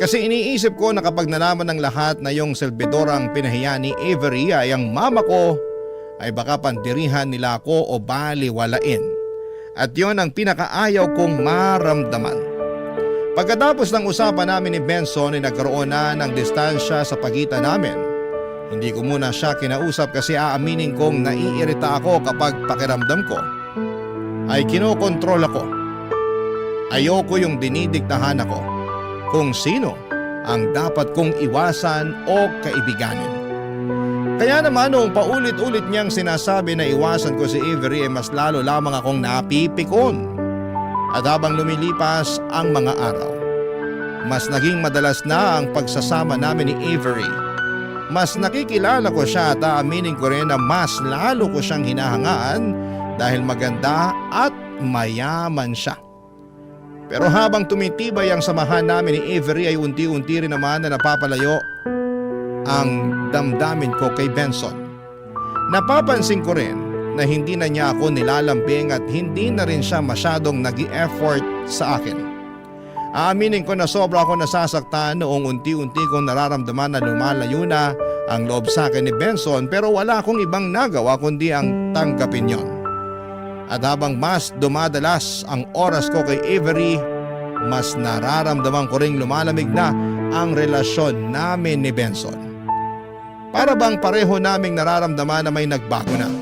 Kasi iniisip ko na kapag nalaman ng lahat na yung servidora ang pinahiya ni Avery ay ang mama ko, ay baka pandirihan nila ako o baliwalain. At yon ang pinakaayaw kong maramdaman. Pagkatapos ng usapan namin ni Benson ay nagkaroon na ng distansya sa pagitan namin. Hindi ko muna siya kinausap kasi aaminin kong naiirita ako kapag pakiramdam ko ay kinokontrol ako. Ayoko yung dinidiktahan ako kung sino ang dapat kong iwasan o kaibiganin. Kaya naman noong paulit-ulit niyang sinasabi na iwasan ko si Avery ay mas lalo lamang akong napipikon. At habang lumilipas ang mga araw, mas naging madalas na ang pagsasama namin ni Avery. Mas nakikilala ko siya at aaminin ko rin na mas lalo ko siyang hinahangaan dahil maganda at mayaman siya. Pero habang tumitibay ang samahan namin ni Avery ay unti-unti rin naman na napapalayo ang damdamin ko kay Benson. Napapansin ko rin na hindi na niya ako nilalambing at hindi na rin siya masyadong nag-i-effort sa akin. Aaminin ko na sobra ako nasasaktan noong unti-unti kong nararamdaman na lumalayo na ang loob sa akin ni Benson, pero wala akong ibang nagawa kundi ang tanggapin yon. At habang mas dumadalas ang oras ko kay Avery, mas nararamdaman ko ring lumalamig na ang relasyon namin ni Benson. Para bang pareho naming nararamdaman na may nagbago na.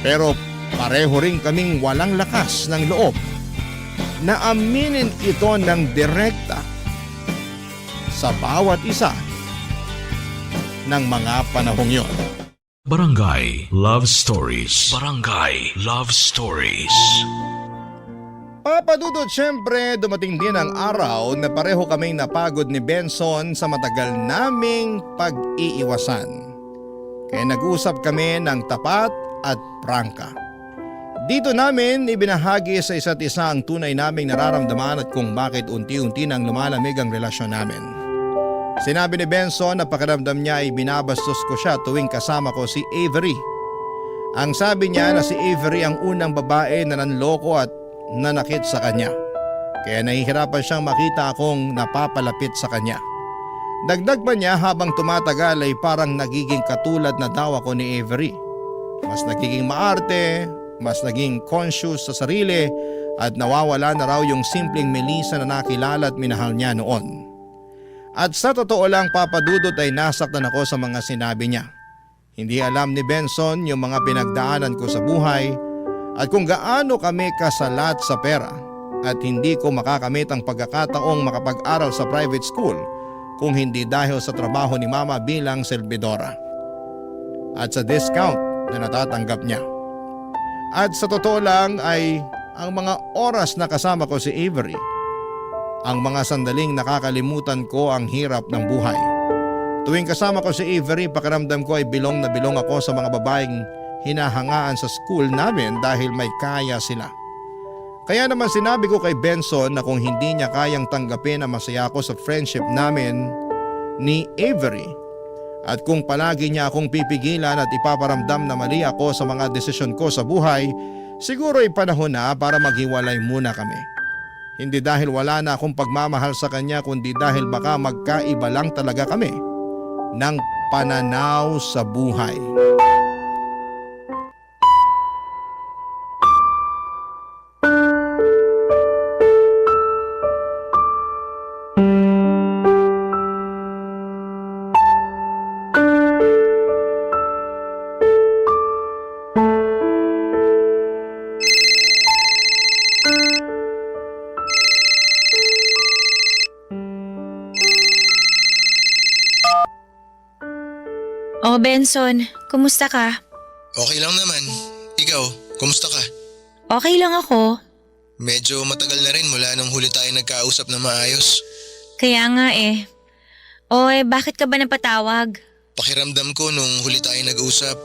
Pero pareho rin kaming walang lakas ng loob na aminin ito ng direkta sa bawat isa ng mga panahong yon. Barangay Love Stories. Barangay Love Stories. Papadudod, syempre dumating din ang araw na pareho kaming napagod ni Benson sa matagal naming pag-iiwasan. Kaya nag-usap kami ng tapat at prangka. Dito namin ibinahagi sa isa't isa ang tunay naming nararamdaman at kung bakit unti-unti nang lumalamig ang relasyon namin. Sinabi ni Benson na pakiramdam niya ay binabastos ko siya tuwing kasama ko si Avery. Ang sabi niya na si Avery ang unang babae na nanloko at nanakit sa kanya. Kaya nahihirapan siyang makita akong napapalapit sa kanya. Dagdag pa niya habang tumatagal ay parang nagiging katulad na daw ako ni Avery. Mas nagiging maarte, mas naging conscious sa sarili at nawawala na raw yung simpleng Melissa na nakilala at minahal niya noon. At sa totoo lang, papadudot ay nasaktan ako sa mga sinabi niya. Hindi alam ni Benson yung mga pinagdaanan ko sa buhay at kung gaano kami kasalat sa pera at hindi ko makakamit ang pagkakataong makapag-aral sa private school kung hindi dahil sa trabaho ni Mama bilang selbidora at sa discount na natatanggap niya. At sa totoo lang ay ang mga oras na kasama ko si Avery, ang mga sandaling nakakalimutan ko ang hirap ng buhay. Tuwing kasama ko si Avery, pakiramdam ko ay bilong na bilong ako sa mga babaeng hinahangaan sa school namin dahil may kaya sila. Kaya naman sinabi ko kay Benson na kung hindi niya kayang tanggapin ang masaya ko sa friendship namin ni Avery at kung palagi niya akong pipigilan at ipaparamdam na mali ako sa mga desisyon ko sa buhay, siguro ay panahon na para maghiwalay muna kami. Hindi dahil wala na akong pagmamahal sa kanya kundi dahil baka magkaiba lang talaga kami ng pananaw sa buhay. Oh, Benson, kumusta ka? Okay lang naman. Ikaw, kumusta ka? Okay lang ako. Medyo matagal na rin mula nung huli tayo nagkausap na maayos. Kaya nga eh. Bakit ka ba napatawag? Pakiramdam ko nung huli tayo nag-usap,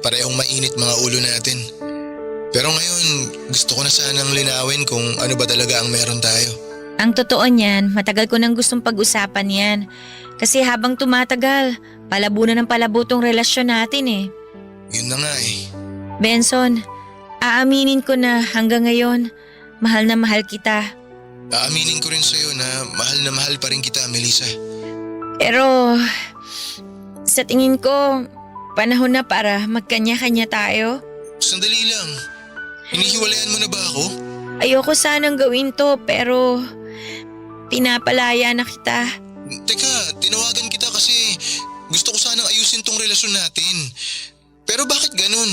parehong mainit mga ulo natin. Pero ngayon, gusto ko na sanang linawin kung ano ba talaga ang meron tayo. Ang totoo niyan, matagal ko nang gustong pag-usapan yan. Kasi habang tumatagal, palabo na ng palabo tong relasyon natin eh. Yun na nga eh. Benson, aaminin ko na hanggang ngayon, mahal na mahal kita. Aaminin ko rin sa'yo na mahal pa rin kita, Melissa. Pero, sa tingin ko, panahon na para magkanya-kanya tayo. Sandali lang. Hinihiwalayan mo na ba ako? Ayoko sanang gawin to pero pinapalaya na kita. Teka, tinawagan kita kasi gusto ko sanang ayusin tong relasyon natin. Pero bakit ganun?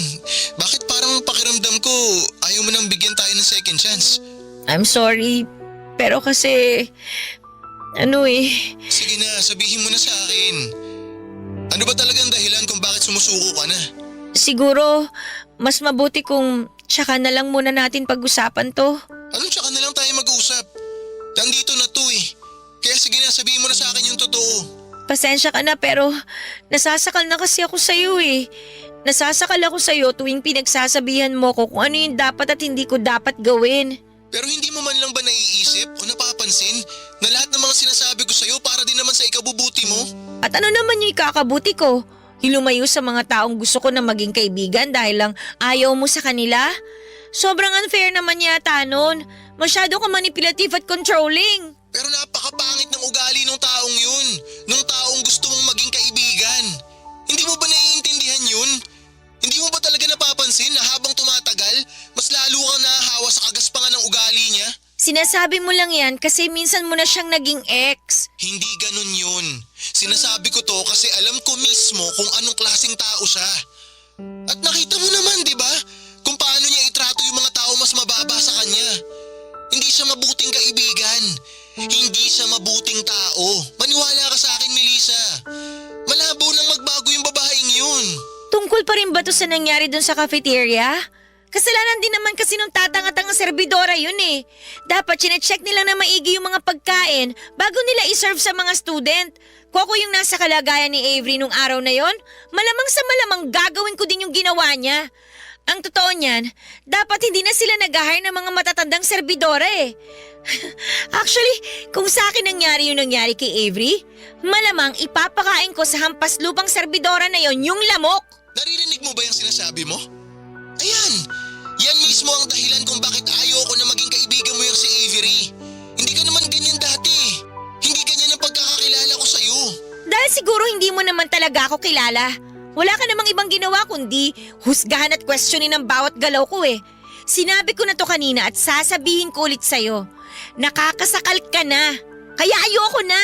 Bakit parang pakiramdam ko ayaw mo nang bigyan tayo ng second chance? I'm sorry, pero kasi Sige na, sabihin mo na sa akin. Ano ba talagang dahilan kung bakit sumusuko ka na? Siguro mas mabuti kung tsaka na lang muna natin pag-usapan to. Anong tsaka na lang tayo mag-usap? Nandito na to eh. Kaya sige na, sabihin mo na sa akin yung totoo. Pasensya ka na pero nasasakal na kasi ako sa'yo eh. Nasasakal ako sa'yo tuwing pinagsasabihan mo ko kung ano yung dapat at hindi ko dapat gawin. Pero hindi mo man lang ba naiisip o napapansin na lahat ng mga sinasabi ko sa'yo para din naman sa ikabubuti mo? At ano naman yung ikakabuti ko? Hilumayo sa mga taong gusto ko na maging kaibigan dahil lang ayaw mo sa kanila? Sobrang unfair naman yata nun. Masyado ka manipulative at controlling. Pero napakapangit ng ugali ng taong yun. Nung taong gusto mong maging kaibigan. Hindi mo ba naiintindihan yun? Hindi mo ba talaga napapansin na habang tumatagal, mas lalo kang nahahawa sa kagaspangan ng ugali niya? Sinasabi mo lang yan kasi minsan mo na siyang naging ex. Hindi ganun yun. Sinasabi ko to kasi alam ko mismo kung anong klaseng tao siya. At nakita mo naman, di ba? Kung paano niya itrato yung mga tao mas mababa sa kanya. Hindi siya mabuting kaibigan. Hindi siya mabuting tao. Maniwala ka sa akin, Melissa. Malabo nang magbago yung babaeng yun. Tungkol pa rin ba to sa nangyari dun sa cafeteria? Kasalanan din naman kasi nung tatanga-tanga serbidora yun eh. Dapat chinecheck nila na maigi yung mga pagkain bago nila iserve sa mga student. Kung ako yung nasa kalagayan ni Avery nung araw na yon, malamang sa malamang gagawin ko din yung ginawa niya. Ang totoo niyan, dapat hindi na sila nag-hire ng mga matatandang serbidora eh. Actually, kung sa akin nangyari yung nangyari kay Avery, malamang ipapakain ko sa hampas lupang serbidora na yon yung lamok. Naririnig mo ba yung sinasabi mo? Ayan, yan mismo ang dahilan kung bakit ayoko na maging kaibigan mo yung si Avery. Hindi ka naman ganyan dati. Hindi ganyan ang pagkakakilala ko sa'yo. Dahil siguro hindi mo naman talaga ako kilala. Wala ka namang ibang ginawa kundi husgahan at questionin ang bawat galaw ko eh. Sinabi ko na to kanina at sasabihin ko ulit sa'yo. Nakakasakal ka na. Kaya ayoko na.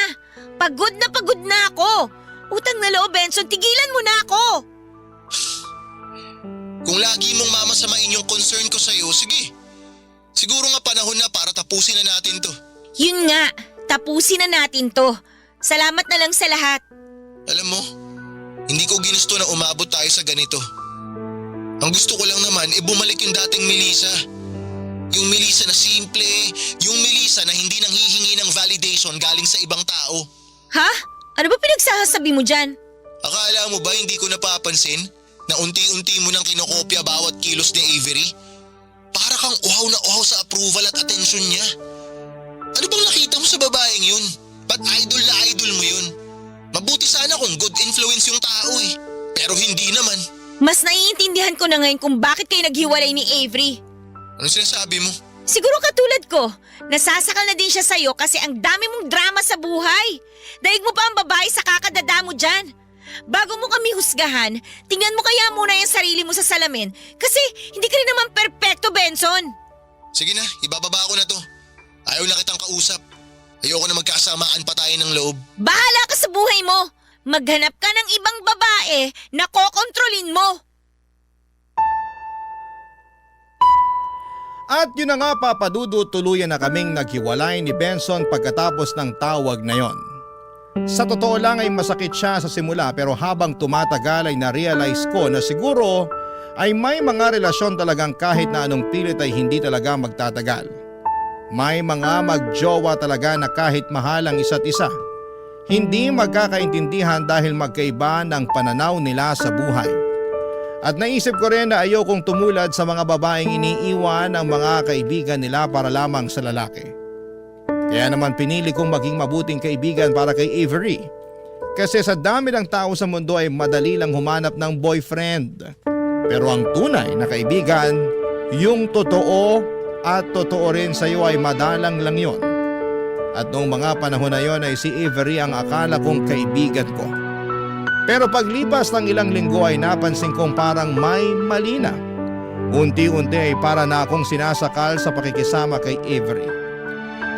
Pagod na ako. Utang na loob, Benson, tigilan mo na ako. Kung lagi mong mamasamain yung concern ko sa'yo, sige. Siguro nga panahon na para tapusin na natin to. Yun nga, tapusin na natin to. Salamat na lang sa lahat. Alam mo, hindi ko ginusto na umabot tayo sa ganito. Ang gusto ko lang naman bumalik yung dating Melissa. Yung Melissa na simple, yung Melissa na hindi nanghihingi ng validation galing sa ibang tao. Ha? Ano ba pinagsasabi mo dyan? Akala mo ba hindi ko napapansin na unti-unti mo nang kinokopya bawat kilos ni Avery? Para kang uhaw na uhaw sa approval at atensyon niya. Ano bang nakita mo sa babaeng yun? Ba't idol na idol mo yun? Mabuti sana kung good influence yung tao eh. Pero hindi naman. Mas naiintindihan ko na ngayon kung bakit kayo naghiwalay ni Avery. Ano sinasabi mo? Siguro katulad ko, nasasakal na din siya sa'yo kasi ang dami mong drama sa buhay. Daig mo pa ang babae sa kakadada mo dyan. Bago mo kami husgahan, tingnan mo kaya muna yung sarili mo sa salamin kasi hindi ka rin naman perpekto, Benson. Sige na, ibababa ko na to. Ayaw na kitang kausap. Ayoko na magkasamaan pa tayo ng loob. Bahala ka sa buhay mo. Maghanap ka ng ibang babae na kokontrolin mo. At yun na nga Papadudu, tuluyan na kaming naghiwalay ni Benson pagkatapos ng tawag na yon. Sa totoo lang ay masakit siya sa simula pero habang tumatagal ay na-realize ko na siguro ay may mga relasyon talagang kahit na anong pilit ay hindi talaga magtatagal. May mga magjowa talaga na kahit mahal ang isa't isa, hindi magkakaintindihan dahil magkaiba ng pananaw nila sa buhay. At naisip ko rin na ayokong tumulad sa mga babaeng iniiwan ng mga kaibigan nila para lamang sa lalaki. Kaya naman pinili kong maging mabuting kaibigan para kay Avery. Kasi sa dami ng tao sa mundo ay madali lang humanap ng boyfriend. Pero ang tunay na kaibigan, yung totoo at totoo rin sa iyo ay madalang lang yon. At noong mga panahon na yon ay si Avery ang akala kong kaibigan ko. Pero paglipas ng ilang linggo ay napansin kong parang may mali na. Unti-unti ay para na akong sinasakal sa pakikisama kay Avery.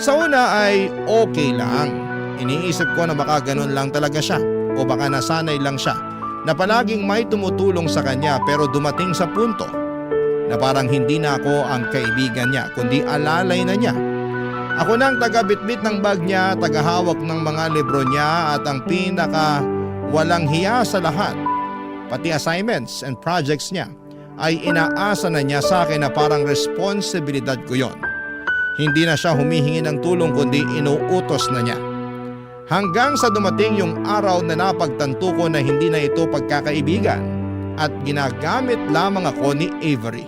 Sa una ay okay lang. Iniisip ko na baka ganun lang talaga siya o baka nasanay lang siya na palaging may tumutulong sa kanya pero dumating sa punto na parang hindi na ako ang kaibigan niya kundi alalay na niya. Ako nang taga-bitbit ng bag niya, tagahawak ng mga libro niya at ang pinaka walang hiya sa lahat. Pati assignments and projects niya ay inaasa na niya sa akin na parang responsibilidad ko yon. Hindi na siya humihingi ng tulong kundi inuutos na niya. Hanggang sa dumating yung araw na napagtanto ko na hindi na ito pagkakaibigan at ginagamit lamang ako ni Avery.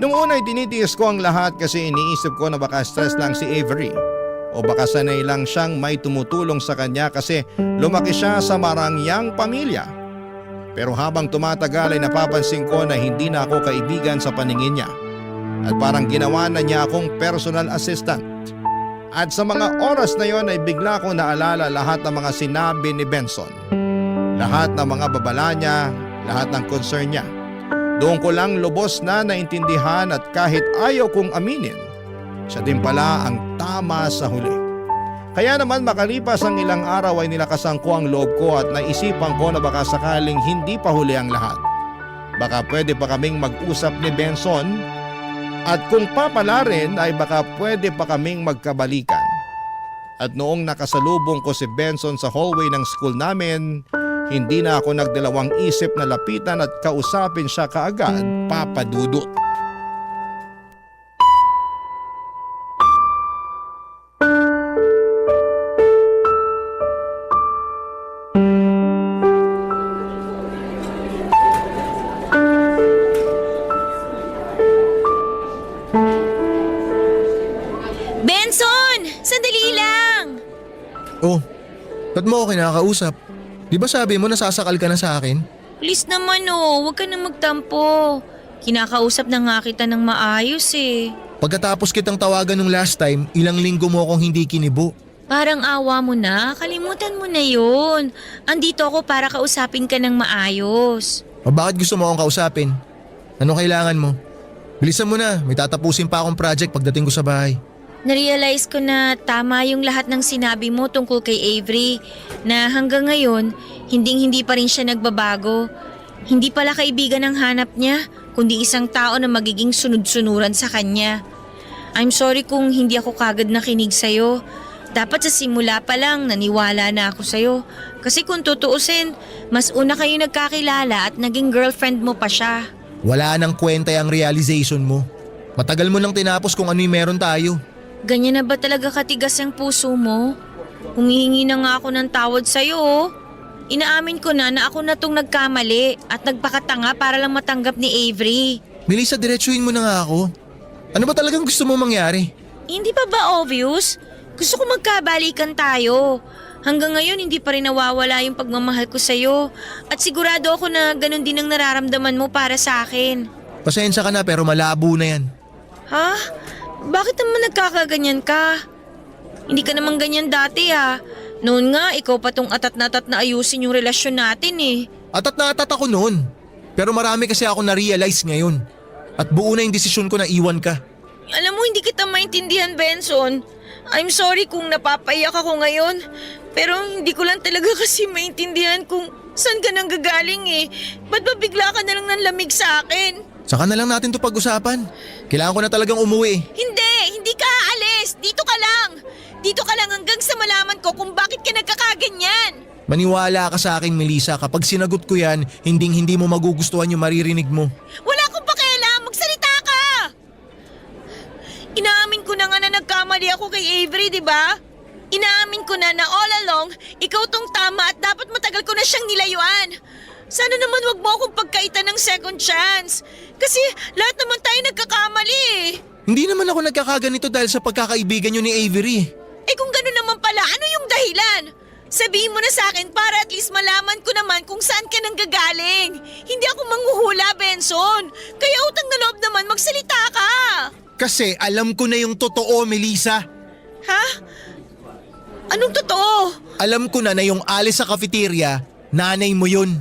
Nung una ay tinitiis ko ang lahat kasi iniisip ko na baka stress lang si Avery o baka sanay lang siyang may tumutulong sa kanya kasi lumaki siya sa marangyang pamilya Pero habang tumatagal ay napapansin ko na hindi na ako kaibigan sa paningin niya. At parang ginawa na niya akong personal assistant. At sa mga oras na yon ay bigla kong naalala lahat ng mga sinabi ni Benson. Lahat ng mga babala niya, lahat ng concern niya. Doon ko lang lubos na naintindihan at kahit ayaw kong aminin, siya din pala ang tama sa huli. Kaya naman makalipas ang ilang araw ay nilakasan ko ang loob ko at naisipan ko na baka sakaling hindi pa huli ang lahat. Baka pwede pa kaming mag-usap ni Benson at kung papala rin ay baka pwede pa kaming magkabalikan. At noong nakasalubong ko si Benson sa hallway ng school namin, hindi na ako nagdalawang isip na lapitan at kausapin siya kaagad, Papa Dudut. Benson! Sandali lang! Oh, ba't mo ako kinakausap? Di ba sabi mo nasasakal ka na sa akin? Please naman huwag ka na magtampo. Kinakausap na nga kita ng maayos eh. Pagkatapos kitang tawagan nung last time, ilang linggo mo akong hindi kinibo. Parang awa mo na, kalimutan mo na yun. Andito ako para kausapin ka ng maayos. O bakit gusto mo akong kausapin? Ano kailangan mo? Bilisan mo na, may tatapusin pa akong project pagdating ko sa bahay. Narealize ko na tama yung lahat ng sinabi mo tungkol kay Avery, na hanggang ngayon, hindi pa rin siya nagbabago. Hindi pala kaibigan ang hanap niya, kundi isang tao na magiging sunod-sunuran sa kanya. I'm sorry kung hindi ako kagad nakinig sa'yo. Dapat sa simula pa lang naniwala na ako sa'yo. Kasi kung tutuusin, mas una kayo nagkakilala at naging girlfriend mo pa siya. Wala nang kwenta ang realization mo. Matagal mo nang tinapos kung ano yung meron tayo. Ganyan na ba talaga katigas ang puso mo? Humihingi na nga ako ng tawad sa'yo. Inaamin ko na ako na tong nagkamali at nagpakatanga para lang matanggap ni Avery. Melissa, diretsuhin mo na nga ako. Ano ba talagang gusto mo mangyari? Hindi pa ba obvious? Gusto ko magkabalikan tayo. Hanggang ngayon hindi pa rin nawawala yung pagmamahal ko sa'yo. At sigurado ako na ganun din ang nararamdaman mo para sa akin. Pasensya ka na pero malabo na yan. Ha? Bakit naman nagkakaganyan ka? Hindi ka naman ganyan dati Noon nga, ikaw pa tong atat na ayusin yung relasyon natin eh. Atat na atat ako noon. Pero marami kasi ako na-realize ngayon. At buo na yung desisyon ko na iwan ka. Alam mo, hindi kita maintindihan, Benson. I'm sorry kung napapaiyak ako ngayon. Pero hindi ko lang talaga kasi maintindihan kung saan ka nang gagaling eh. Ba't ba bigla ka na lang nanlamig sa akin? Saka na lang natin to pag-usapan. Kailangan ko na talagang umuwi. Hindi ka aalis. Dito ka lang. Dito ka lang hanggang sa malaman ko kung bakit ka nagkakaganyan. Maniwala ka sa akin, Melissa. Kapag sinagot ko yan, hindi mo magugustuhan yung maririnig mo. Wala akong pakialam. Magsalita ka. Inaamin ko na nga na nagkamali ako kay Avery, di ba? Inaamin ko na all along, ikaw tong tama at dapat matagal ko na siyang nilayuan. Sana naman wag mo akong pagkaitan ng second chance. Kasi lahat naman tayo nagkakamali eh. Hindi naman ako nagkakaganito dahil sa pagkakaibigan nyo ni Avery. Eh kung gano'n naman pala, ano yung dahilan? Sabihin mo na sa akin para at least malaman ko naman kung saan ka nang gagaling. Hindi ako manghuhula, Benson. Kaya utang na loob naman, magsalita ka. Kasi alam ko na yung totoo, Melissa. Ha? Anong totoo? Alam ko na yung alis sa cafeteria, nanay mo yun.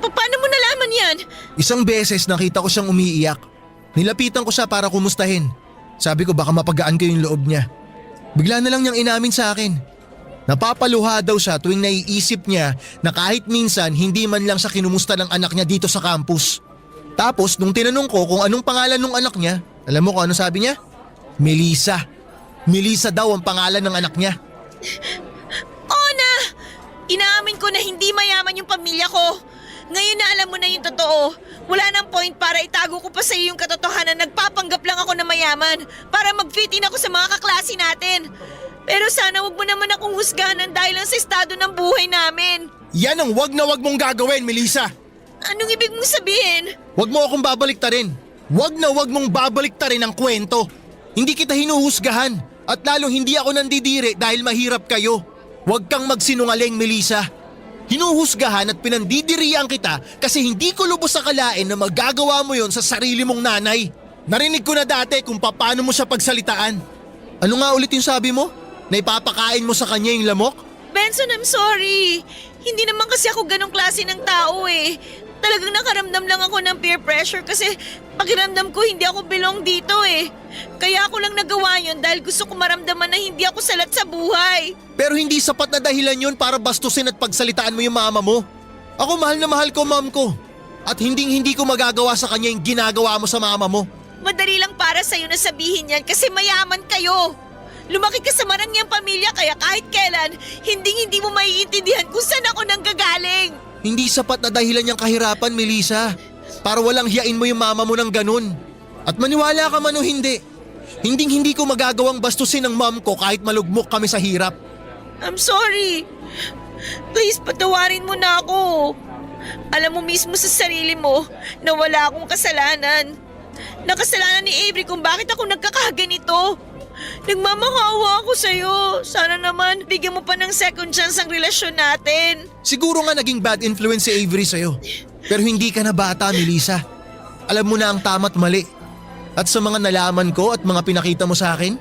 Paano mo nalaman yan? Isang beses nakita ko siyang umiiyak. Nilapitan ko siya para kumustahin. Sabi ko baka mapagaan ko yung loob niya. Bigla na lang niyang inamin sa akin. Napapaluha daw siya tuwing naiisip niya na kahit minsan hindi man lang siya kinumusta ng anak niya dito sa campus. Tapos nung tinanong ko kung anong pangalan ng anak niya, alam mo kung ano sabi niya? Melissa. Melissa daw ang pangalan ng anak niya. Inaamin ko na hindi mayaman yung pamilya ko. Ngayon na alam mo na yung totoo. Wala nang point para itago ko pa sa iyo yung katotohanan. Nagpapanggap lang ako na mayaman para mag-fit in ako sa mga kaklase natin. Pero sana wag mo naman akong husgahan dahil lang sa estado ng buhay namin. Yan ang wag na wag mong gagawin, Melissa. Anong ibig mong sabihin? Wag mo akong babaliktarin. Wag na wag mong babaliktarin ang kwento. Hindi kita hinuhusgahan at lalong hindi ako nandidiri dahil mahirap kayo. Huwag kang magsinungaling, Melissa. Hinuhusgahan at pinandidirian kita kasi hindi ko lubos akalain na magagawa mo yon sa sarili mong nanay. Narinig ko na dati kung paano mo siya pagsalitaan. Ano nga ulit yung sabi mo? Na ipapakain mo sa kanya yung lamok? Benson, I'm sorry. Hindi naman kasi ako ganong klase ng tao eh. Talagang nakaramdam lang ako ng peer pressure kasi pakiramdam ko hindi ako belong dito eh. Kaya ako lang nagawa yun dahil gusto ko maramdaman na hindi ako salat sa buhay. Pero hindi sapat na dahilan yun para bastusin at pagsalitaan mo yung mama mo. Ako mahal na mahal ko mom ko. At hindi ko magagawa sa kanya yung ginagawa mo sa mama mo. Madali lang para sa'yo na sabihin yan kasi mayaman kayo. Lumaki ka sa marangyang pamilya kaya kahit kailan, hindi mo maiintindihan kung saan ako nanggagaling. Hindi sapat na dahilan yung kahirapan, Melissa. Para walang hiyain mo yung mama mo ng ganun. At maniwala ka man o hindi ko magagawang bastusin ng mom ko kahit malugmok kami sa hirap. I'm sorry. Please, patawarin mo na ako. Alam mo mismo sa sarili mo na wala akong kasalanan. Nakasalanan ni Avery kung bakit ako nagkakaganito. Nagmamakawa ako sa'yo. Sana naman bigyan mo pa ng second chance ang relasyon natin. Siguro nga naging bad influence si Avery sa'yo. Pero hindi ka na bata, Melissa. Alam mo na ang tama't mali. At sa mga nalaman ko at mga pinakita mo sa akin,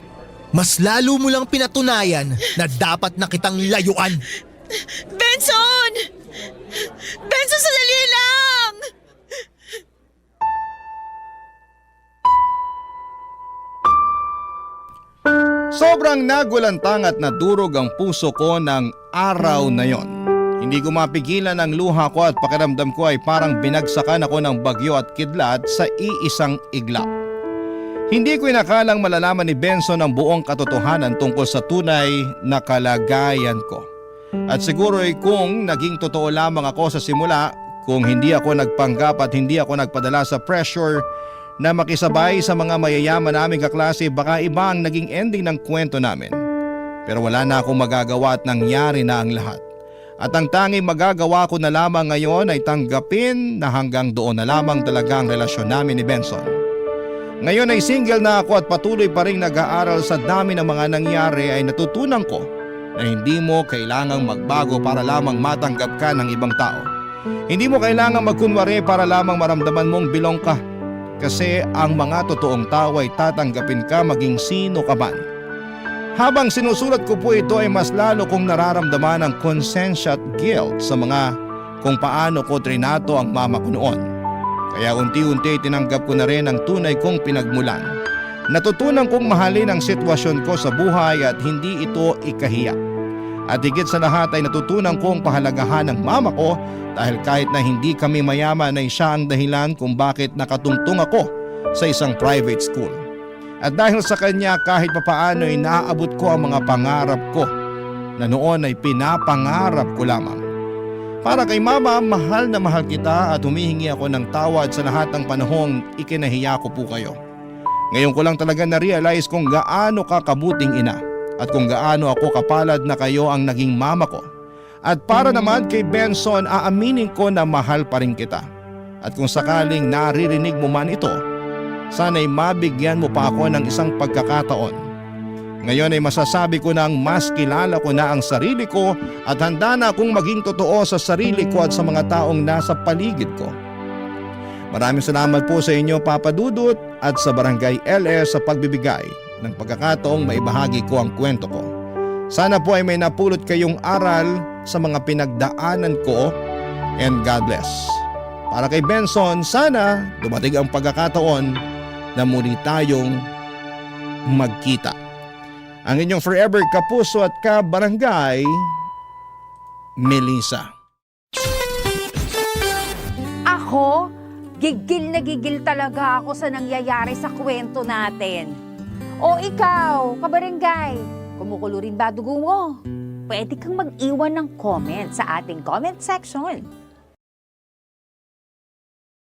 mas lalo mo lang pinatunayan na dapat na kitang layuan. Benson! Benson, sandali lang! Sobrang nagulantang at nadurog ang puso ko ng araw na yon. Hindi ko mapigilan ang luha ko at pakiramdam ko ay parang binagsakan ako ng bagyo at kidlat sa iisang iglap. Hindi ko inakalang malalaman ni Benson ang buong katotohanan tungkol sa tunay na kalagayan ko. At siguro ay kung naging totoo lamang ako sa simula, kung hindi ako nagpanggap at hindi ako nagpadala sa pressure na makisabay sa mga mayayaman naming kaklase, baka iba ang naging ending ng kwento namin. Pero wala na akong magagawa at nangyari na ang lahat. At ang tanging magagawa ko na lamang ngayon ay tanggapin na hanggang doon na lamang talaga ang relasyon namin ni Benson. Ngayon ay single na ako at patuloy pa rin nag-aaral. Sa dami ng mga nangyari ay natutunan ko na hindi mo kailangang magbago para lamang matanggap ka ng ibang tao. Hindi mo kailangang magkunwari para lamang maramdaman mong belong ka. Kasi ang mga totoong tao ay tatanggapin ka maging sino ka man. Habang sinusulat ko po ito ay mas lalo kong nararamdaman ang konsensya at guilt sa mga kung paano ko trinato ang mama ko noon. Kaya unti-unti tinanggap ko na rin ang tunay kong pinagmulan. Natutunan kong mahalin ang sitwasyon ko sa buhay at hindi ito ikahiya. At higit sa lahat ay natutunan kong pahalagahan ng mama ko dahil kahit na hindi kami mayaman ay siya ang dahilan kung bakit nakatungtong ako sa isang private school. At dahil sa kanya kahit papaano ay naaabot ko ang mga pangarap ko na noon ay pinapangarap ko lamang. Para kay mama, mahal na mahal kita at humihingi ako ng tawad sa lahat ng panahong ikinahiya ko po kayo. Ngayon ko lang talaga na-realize kung gaano ka kabuting ina at kung gaano ako kapalad na kayo ang naging mama ko. At para naman kay Benson, aaminin ko na mahal pa rin kita. At kung sakaling naririnig mo man ito, sana'y mabigyan mo pa ako ng isang pagkakataon. Ngayon ay masasabi ko nang mas kilala ko na ang sarili ko at handa na akong maging totoo sa sarili ko at sa mga taong nasa paligid ko. Maraming salamat po sa inyo, Papa Dudut, at sa Barangay LS sa pagbibigay ng pagkakataong maibahagi ko ang kwento ko. Sana po ay may napulot kayong aral sa mga pinagdaanan ko, and God bless. Para kay Benson, sana dumating ang pagkakataon na muli tayong magkita. Ang inyong forever kapuso at kabarangay, Melissa. Ako, gigil na gigil talaga ako sa nangyayari sa kwento natin. O ikaw, kabarangay, kumukulo rin ba dugo mo? Pwede kang mag-iwan ng comment sa ating comment section.